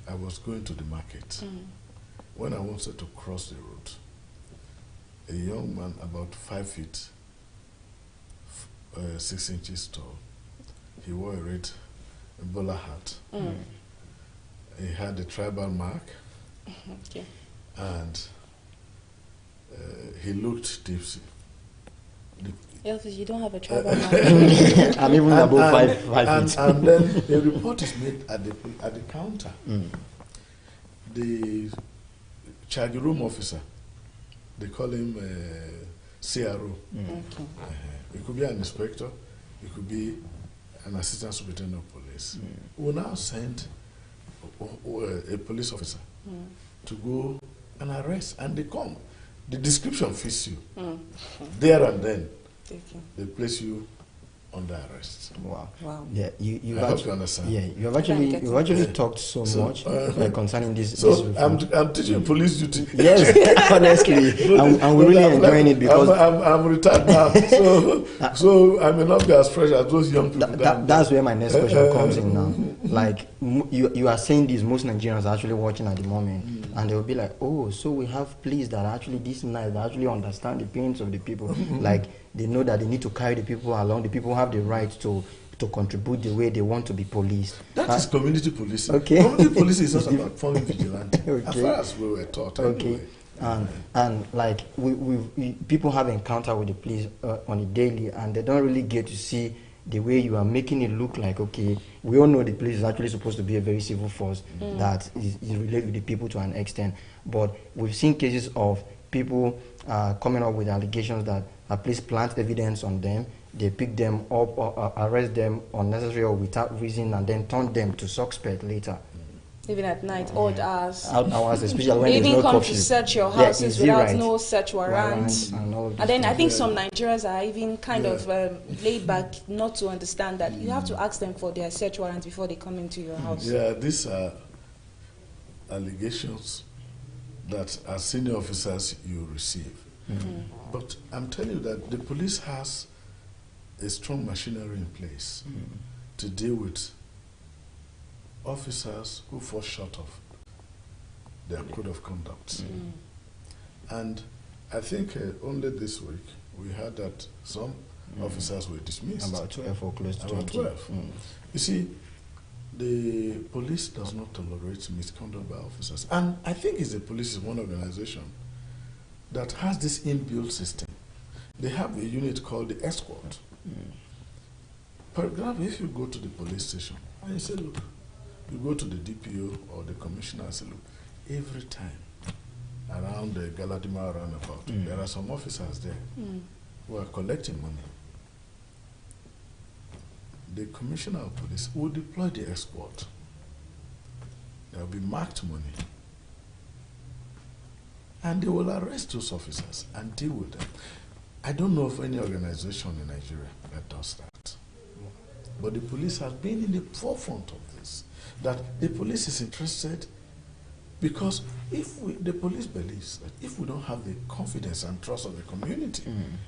I was going to the market. When I wanted to cross the road, a young man about 5 feet, 6 inches tall, he wore a red bowler hat. He had a tribal mark, and he looked tipsy. Elvis, you don't have a tribal mark. I'm even above 5 feet. And then a report is made at the counter. The charge room officer, they call him CRO. It could be an inspector, it could be an assistant superintendent of police. Will now send a police officer to go and arrest, and they come. The description fits you. There and then, they place you under arrest. Wow. Yeah, I hope you understand. Yeah, you've actually talked so much concerning this. So I'm teaching police duty. Yes, honestly, and we're really enjoying it because I'm retired now, so I may not be as fresh as those young people. That's where my next question comes in now. Like you are saying this, most Nigerians are actually watching at the moment, and they will be like, oh, so we have police that are actually this nice, that actually understand the pains of the people, like. They know that they need to carry the people along. The people have the right to contribute the way they want to be policed. That is community policing. Okay. Community policing is not about forming vigilante. As far as we were taught. Anyway. And like we people have encounter with the police on a daily, and they don't really get to see the way you are making it look like, okay, we all know the police is actually supposed to be a very civil force that is related with the people to an extent. But we've seen cases of people coming up with allegations that a police plant evidence on them, they pick them up or arrest them unnecessarily or without reason, and then turn them to suspect later. Even at night, odd hours. Odd hours, especially when they there's even no come curfew. to search your houses without no search warrant. And then I think some Nigerians are even kind of laid back not to understand that you have to ask them for their search warrant before they come into your house. Yeah, these are allegations that as senior officers you receive. But I'm telling you that the police has a strong machinery in place to deal with officers who fall short of their code of conduct. And I think only this week we heard that some officers were dismissed. About 12 or close to 20. 12. You see, the police does not tolerate misconduct by officers. And I think the police is one organization that has this inbuilt system. They have a unit called the escort. For example, if you go to the police station and you say, look, you go to the DPO or the commissioner and say, look, every time around the Galadima roundabout, there are some officers there who are collecting money. The commissioner of police will deploy the escort. There will be marked money. And they will arrest those officers and deal with them. I don't know of any organization in Nigeria that does that. But the police has been in the forefront of this. That the police is interested because the police believes that if we don't have the confidence and trust of the community,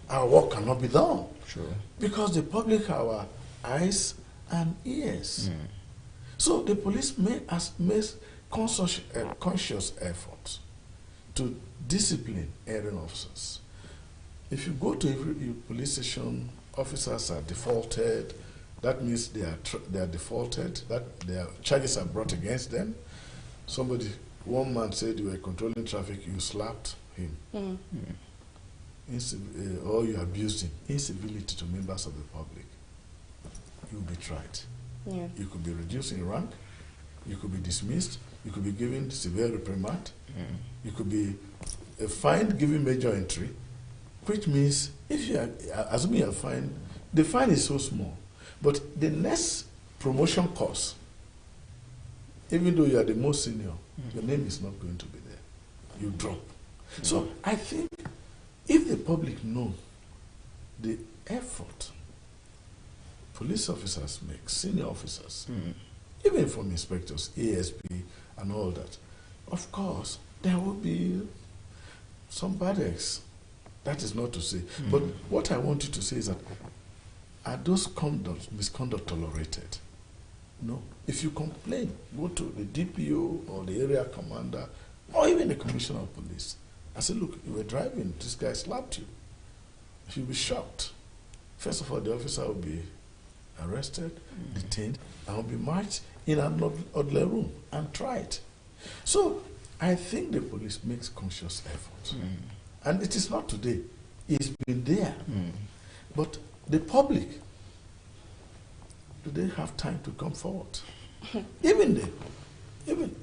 our work cannot be done. Sure. Because the public are our eyes and ears. So the police make conscious efforts to discipline errant officers. If you go to every police station, officers are defaulted. That means they are defaulted, that their charges are brought against them. One man said you were controlling traffic, you slapped him. Or you abused him. Incivility to members of the public. You will be tried. You could be reduced in rank, you could be dismissed, you could be given severe reprimand, you could be fined, given major entry, which means if you are, assuming you are fined, the fine is so small. But the next promotion course, even though you are the most senior, your name is not going to be there. You drop. So I think if the public know the effort police officers make, senior officers, even from inspectors, ASP and all that, of course, there will be some bad eggs. That is not to say. But what I want you to say is that are those misconduct tolerated? No. If you complain, go to the DPO or the area commander or even the commissioner of police. I say, look, you were driving, this guy slapped you. You'll be shocked. First of all, the officer will be arrested, detained, and will be marched in an orderly room and tried. So I think the police makes conscious effort. And it is not today. It's been there. But the public, do they have time to come forward? Even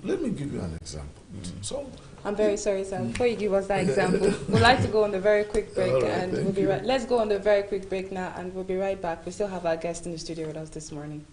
let me give you an example. So I'm very sorry, sir. Before you give us that example, we'd like to go on a very quick break, and we'll be right. Let's go on a very quick break now, and we'll be right back. We still have our guest in the studio with us this morning.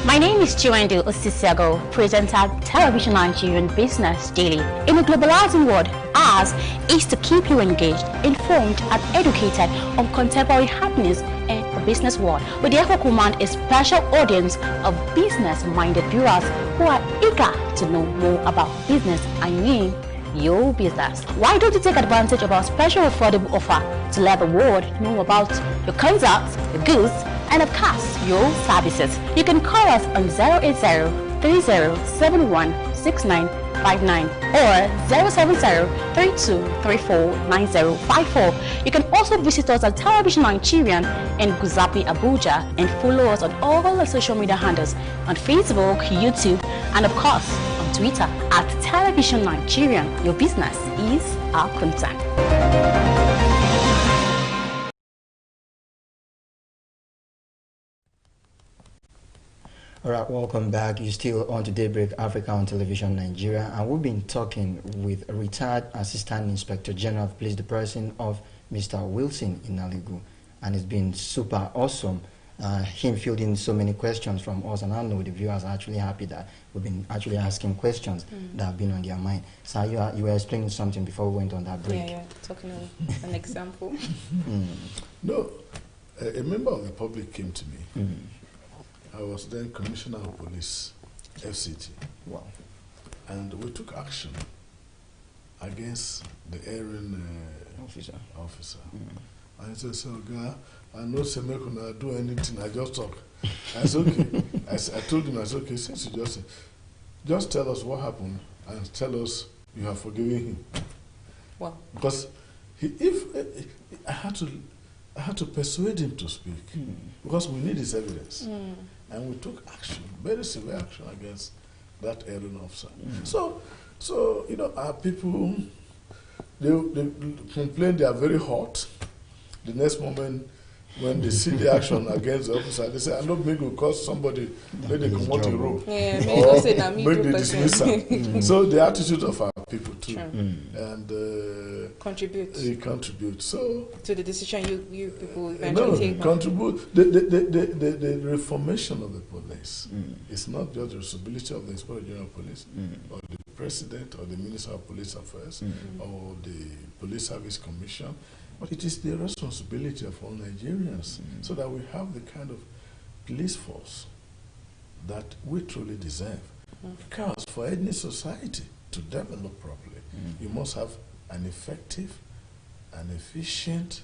My name is Chiwendu Osisiago, presenter Television Nigerian Business Daily. In a globalizing world, ours is to keep you engaged, informed, and educated on contemporary happenings in the business world. We therefore command a special audience of business-minded viewers who are eager to know more about business. I mean, your business. Why don't you take advantage of our special affordable offer to let the world know about your concepts, your goods, and of course, your services? You can call us on 080-3071-6959 or 070-3234-9054. You can also visit us at Television Nigerian in Guzapi, Abuja, and follow us on all our social media handles on Facebook, YouTube, and of course, on on Twitter at Television Nigerian. Your business is our concern. All right, welcome back. You're still on to Daybreak Africa on Television Nigeria, and we've been talking with retired Assistant Inspector General of Police, the person of Mr. Wilson Inaligu, and it's been super awesome. Him fielding so many questions from us, and I know the viewers are actually happy that we've been actually asking questions that have been on their mind. So you were explaining something before we went on that break. Yeah, talking of an example. No, a member of the public came to me. I was then Commissioner of Police, FCT. Wow. And we took action against the erring officer. And he said, so, guy, I know Semekuna do anything, I just talk. I said, okay. I told him, I said, okay, since you just tell us what happened and tell us you have forgiven him. Wow. Because I had to persuade him to speak because we need his evidence. And we took action, very severe action against that erring officer. So you know, our people, they complain they are very hot. The next moment, when they see the action against the officer, they say, I don't make you cause somebody, make they come out the road. Yeah, or make they dismiss them. So the attitude of our people too. And contribute. So to the decision you people eventually take. Contribute. The reformation of the police is not just the responsibility of the Inspector General of Police or the President or the Minister of Police Affairs or the Police Service Commission, but it is the responsibility of all Nigerians so that we have the kind of police force that we truly deserve. Because for any society to develop properly, you must have an effective and efficient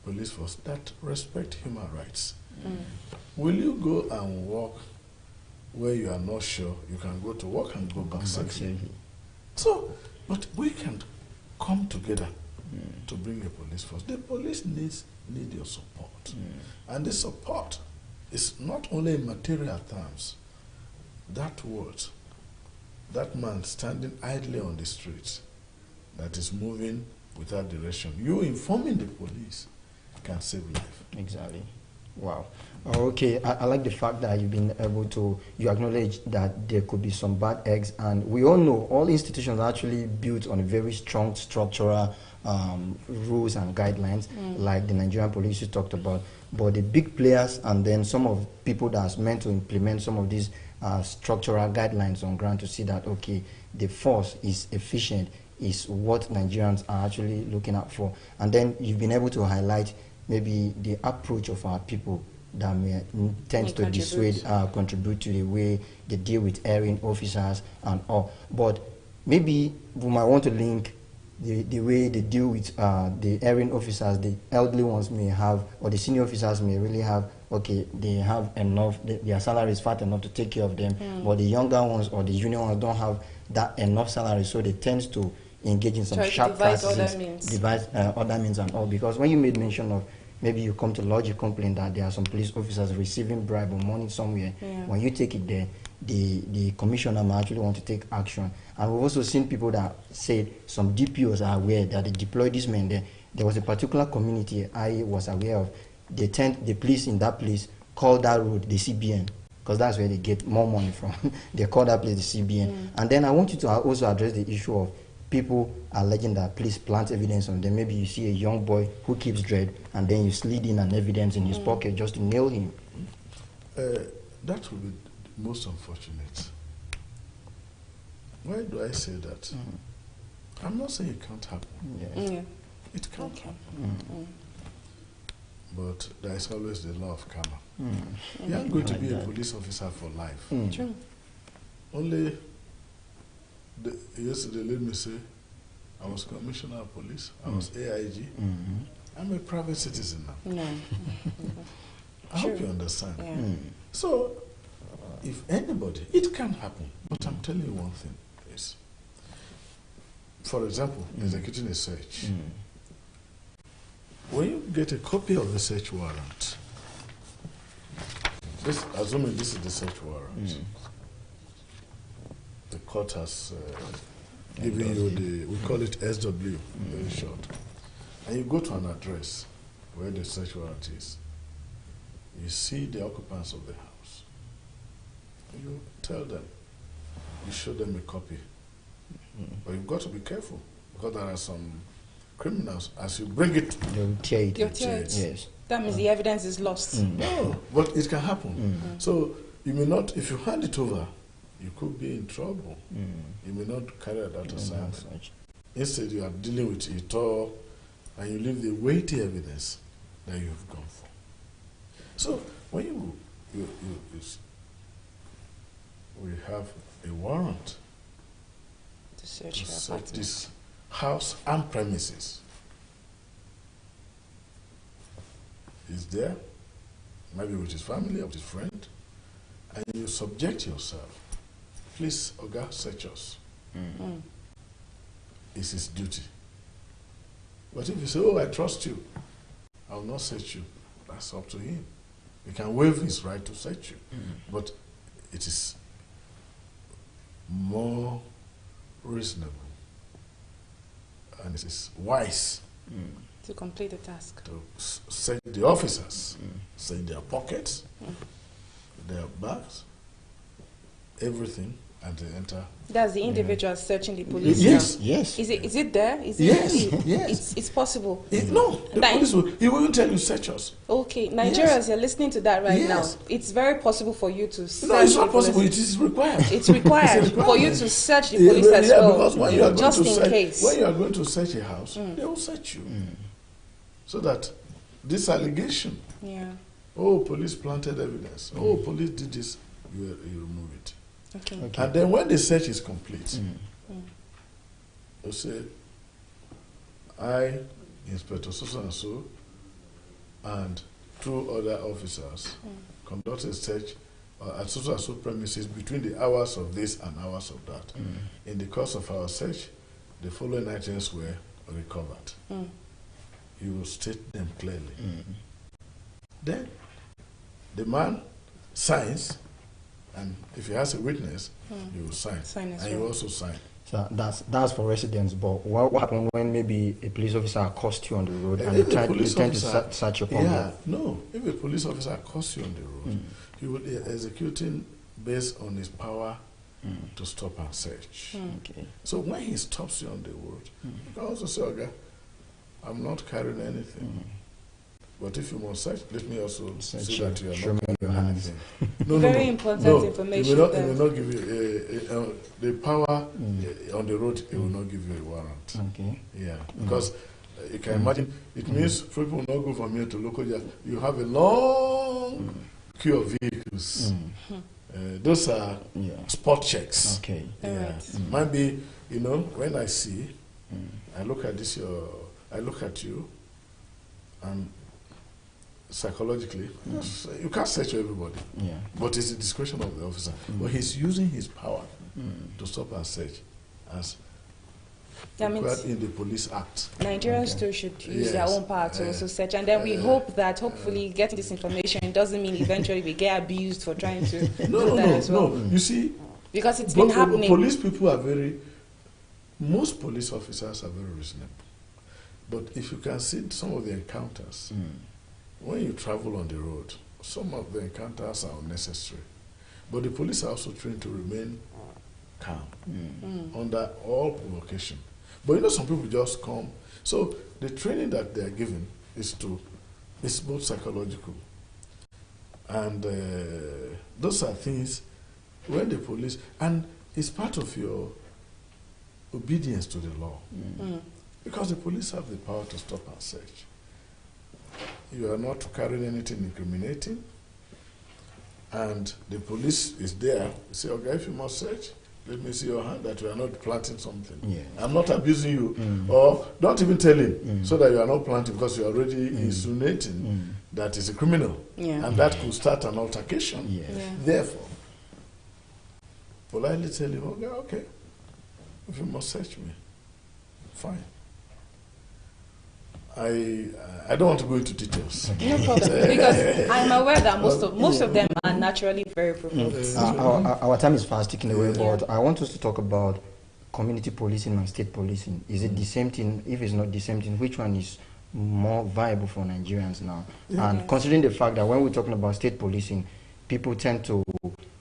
police force that respect human rights. Will you go and work where you are not sure you can go to work and go back safely? So, but we can come together to bring a police force. The police need your support. And the support is not only in material terms. That word, that man standing idly on the streets, that is moving without direction, you informing the police can save life. Exactly. Wow. Okay, I like the fact that you've been able to, you acknowledge that there could be some bad eggs, and we all know all institutions are actually built on a very strong structural rules and guidelines, like the Nigerian police you talked about. But the big players and then some of people that's meant to implement some of these structural guidelines on ground to see that, okay, the force is efficient is what Nigerians are actually looking out for. And then you've been able to highlight maybe the approach of our people that may tend to dissuade, contribute to the way they deal with erring officers and all. But maybe we might want to link the way they deal with the erring officers. The elderly ones may have, or the senior officers may really have, okay, they have enough, their salary is fat enough to take care of them, but the younger ones or the junior ones don't have that enough salary, so they tend to engage in some sharp practices, devise other means and all. Because when you made mention of maybe you come to lodge a complaint that there are some police officers receiving bribe or money somewhere, when you take it there, the commissioner may actually want to take action. And we've also seen people that say some DPOs are aware that they deploy these men there. There was a particular community I was aware of. The police in that place call that road the CBN, because that's where they get more money from. They call that place the CBN. And then I want you to also address the issue of people alleging that police plant evidence on them. Maybe you see a young boy who keeps dread, and then you slid in an evidence in his pocket just to nail him. That would be most unfortunate. Why do I say that? I'm not saying it can't happen. It can't happen. But there is always the law of karma. You aren't going to be a police officer for life. True. Only yesterday, let me say, I was commissioner of police, I was AIG. I'm a private citizen now. I hope you understand. So, if anybody, it can happen. But I'm telling you one thing is, for example, executing a search. When you get a copy of the search warrant, assuming this is the search warrant, the court has given you we call it SW, very short. And you go to an address where the search warrant is. You see the occupants of the house. You tell them, you show them a copy. But you've got to be careful, because there are some criminals, as you bring it, they'll tear it. Yes. That means the evidence is lost. No, but it can happen. So you may not, if you hand it over, you could be in trouble. You may not carry that assignment. Instead, you are dealing with it all, and you leave the weighty evidence that you have gone for. So when we have a warrant to search this house and premises. He's there, maybe with his family or with his friend, and you subject yourself. Please, Oga, search us. It's his duty. But if you say, oh, I trust you, I will not search you, that's up to him. He can waive his right to search you. But it is more reasonable and it is wise to complete the task. To search the officers, search their pockets, their bags, everything, and they enter. That's the individual searching the police. Yes, yes. Is it there? Is it yes. It's possible. No, the police he won't tell you search us. Okay, Nigerians, you're listening to that right now. It's very possible for you to search. No, it's not possible. It is required. It's required for you to search the police as well. Because when you are going just to in search, case. when you are going to search a house, they will search you, so that this allegation, oh, police planted evidence, oh, police did this, you remove it. Okay. And then when the search is complete, you say, I, Inspector so and so, and 2 other officers conduct a search at so and so premises between the hours of this and hours of that. In the course of our search, the following items were recovered. You will state them clearly. Then the man signs, and if he has a witness, he will sign and you also sign. So that's for residents. But what happens when maybe a police officer accosts you on the road and they try to search your property? Yeah, no. If a police officer accosts you on the road, he will be executing based on his power to stop and search. Okay. So when he stops you on the road, you can also say, okay, I'm not carrying anything. But if you must search, let me also see that you are not carrying anything. Very important information. It will not give you the power on the road. It will not give you a warrant. Okay. Yeah, because you can imagine. It means people will not go from here to local jail. You have a long queue of vehicles. Those are spot checks. Okay. Yeah. Might be, when I see, I look at this. I look at you, and psychologically, you can't search everybody. But it's the discretion of the officer. But he's using his power to stop and search as required in the Police Act. Nigerians too should use their own power to also search. And then we hope that hopefully getting this information doesn't mean eventually we get abused for trying to do that as well. No. You see, because it's been happening. Police people are most police officers are very reasonable. But if you can see some of the encounters, when you travel on the road, some of the encounters are unnecessary. But the police are also trained to remain calm under all provocation. But some people just come. So the training that they are given is both psychological. And those are things when the police, and it's part of your obedience to the law. Because the police have the power to stop and search. You are not carrying anything incriminating, and the police is there. You say, okay, if you must search, let me see your hand that you are not planting something. I'm not abusing you, or don't even tell him, so that you are not planting, because you are already insinuating that is a criminal, and that could start an altercation. Therefore, politely tell him, okay, if you must search me, fine. I don't want to go into details. No problem, because I'm aware that most of them are naturally very provoked. Our time is fast ticking away, but I want us to talk about community policing and state policing. Is it the same thing? If it's not the same thing, which one is more viable for Nigerians now? And considering the fact that when we're talking about state policing, people tend to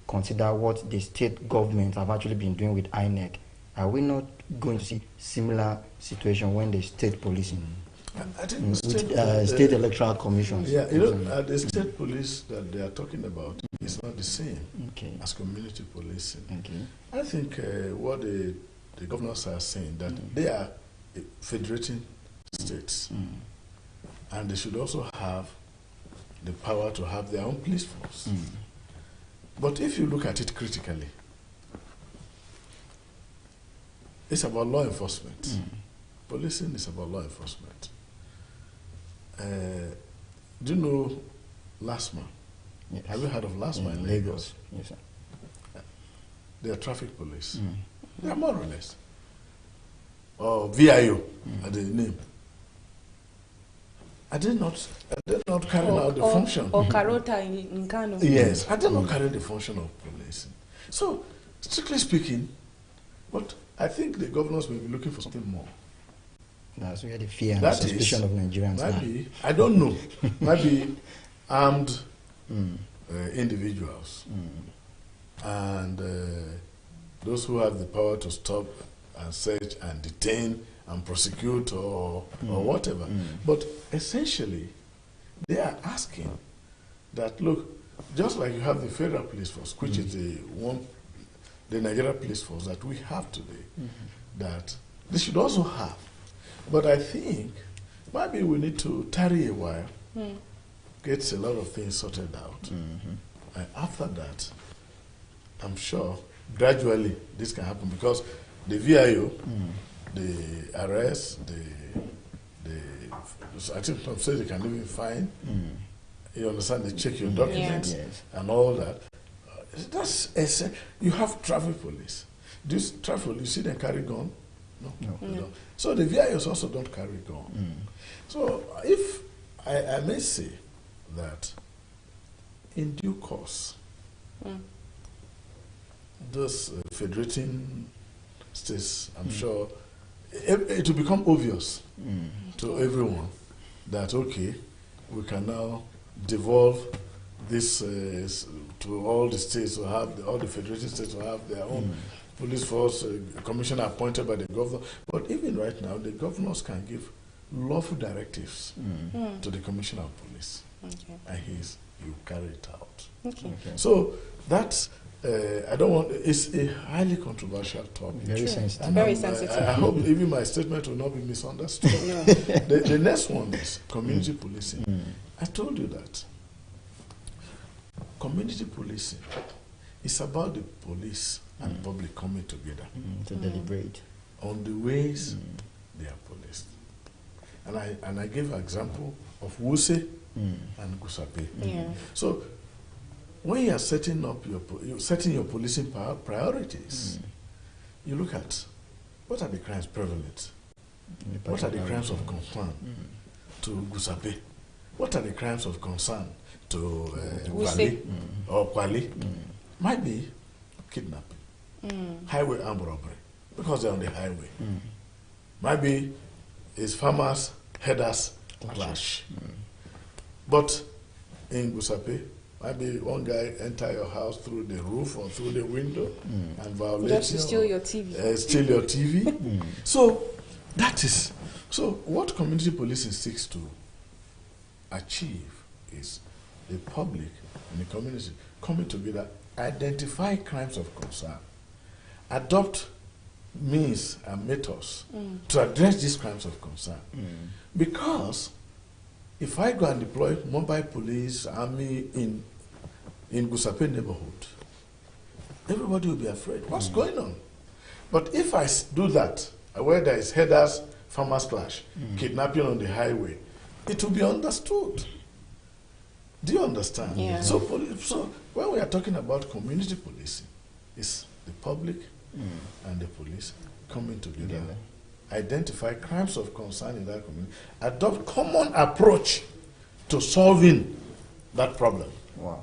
consider what the state government have actually been doing with INEC. Are we not going to see similar situation when the state policing? I think state electoral commissions. Yeah, the state police that they are talking about is not the same as community policing. I think what the governors are saying, that they are federating states, and they should also have the power to have their own police force. But if you look at it critically, it's about law enforcement. Policing is about law enforcement. Do you know LASMA? Yes. Have you heard of LASMA in Lagos? Yes, sir. They are traffic police. They are more or less. Or VIO, are the name. Are they not carrying out the function? Or Karota in Kano. Yes, are they not carrying the function of policing? So, strictly speaking, but I think the governors may be looking for something more. That's where the fear and suspicion of Nigerians maybe, I don't know, maybe armed individuals and those who have the power to stop and search and detain and prosecute or whatever. But essentially, they are asking that, look, just like you have the federal police force, which is the Nigerian police force that we have today, that they should also have. But I think maybe we need to tarry a while, get a lot of things sorted out. And after that, I'm sure gradually this can happen, because the VIO, the arrest, I think some say they can even fine. You understand? They check your documents and all that. You have traffic police. This traffic police, you see them carry gun? No. They don't. So the VIOs also don't carry gun. So if I may say that in due course, those federating states, I'm sure, it will become obvious to everyone that, okay, we can now devolve this to all the states, to have all the federating states to have their own police force, commissioner appointed by the governor. But even right now, the governors can give lawful directives to the commissioner of police, and he will carry it out. So that's I don't want. It's a highly controversial topic. Very sensitive. Very sensitive. I hope even my statement will not be misunderstood. The next one is community policing. I told you that community policing is about the police and the public coming together to deliberate on the ways they are policed. And I gave an example of Wuse and Gusape. So when you are setting up your policing priorities, you look at what are the crimes prevalent, what are the crimes of concern to Gusape, what are the crimes of concern to Valley or Kwali. Might be kidnapping, highway armed robbery, because they're on the highway. Might be is farmers headers clash. But in Gusape, maybe one guy enter your house through the roof or through the window and violate just to steal your TV. Steal your TV. So that is what community policing seeks to achieve is the public and the community coming together, identify crimes of concern, adopt means and methods to address these crimes of concern. Because if I go and deploy mobile police, army in Gusape neighborhood, everybody will be afraid. What's going on? But if I do that, where there is headers, farmers clash, kidnapping on the highway, it will be understood. Do you understand? Yeah. So when we are talking about community policing, it's the public and the police coming together identify crimes of concern in that community, adopt common approach to solving that problem. Wow.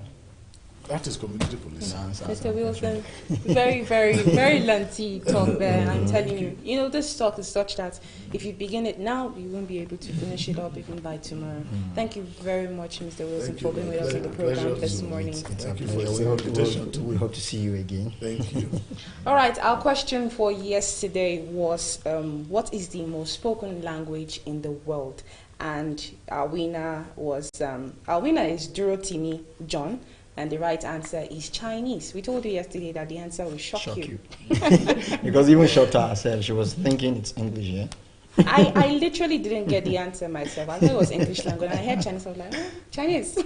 That is community policing. Mr. Wilson, very, very lengthy talk there. I'm telling you. You know, this talk is such that if you begin it now, you won't be able to finish it up even by tomorrow. Thank you very much, Mr. Wilson, for being with us on the program this morning. Thank you for the invitation. We hope to see you again. Thank you. All right, our question for yesterday was, what is the most spoken language in the world? And our winner is Dorothy John. And the right answer is Chinese. We told you yesterday that the answer will shock you. Because even shocked her herself. She was thinking it's English, yeah? I literally didn't get the answer myself. I thought it was English language. And I heard Chinese. I was like, oh, Chinese.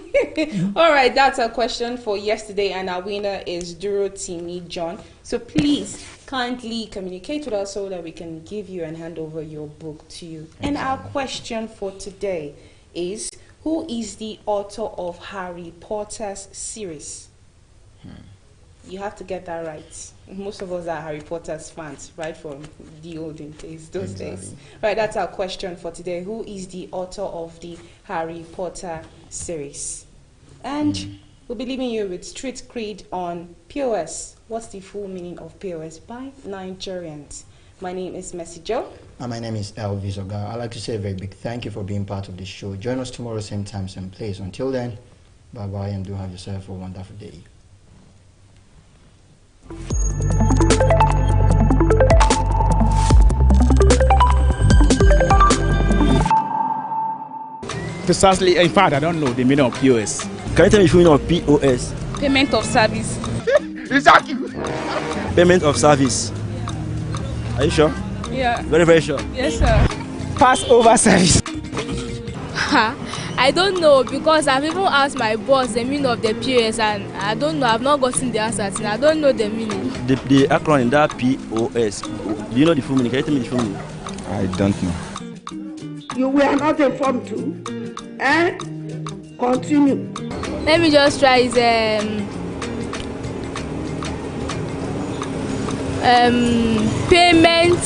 All right, that's our question for yesterday. And our winner is Dorothy John. So please kindly communicate with us so that we can give you and hand over your book to you. And our question for today is, who is the author of Harry Potter's series? You have to get that right. Most of us are Harry Potter's fans, right from the olden days, those days. Right, that's our question for today. Who is the author of the Harry Potter series? And we'll be leaving you with Street Creed on POS. What's the full meaning of POS by Nigerians? My name is Messi Joe. And my name is Elvis Oga. I'd like to say a very big thank you for being part of this show. Join us tomorrow, same time, same place. Until then, bye-bye, and do have yourself a wonderful day. Precisely, in fact, I don't know the meaning of POS. Can you tell me the meaning of POS? Payment of service. Exactly. Payment of service. Are you sure? Yeah. Very, very sure. Yes, sir. Passover service. I don't know, because I've even asked my boss the meaning of the POS and I don't know. I've not gotten the answer. I don't know the meaning. The acronym, that POS. Do you know the full meaning? Can you tell me the full meaning? I don't know. You were not informed too. Continue. Let me just try is payment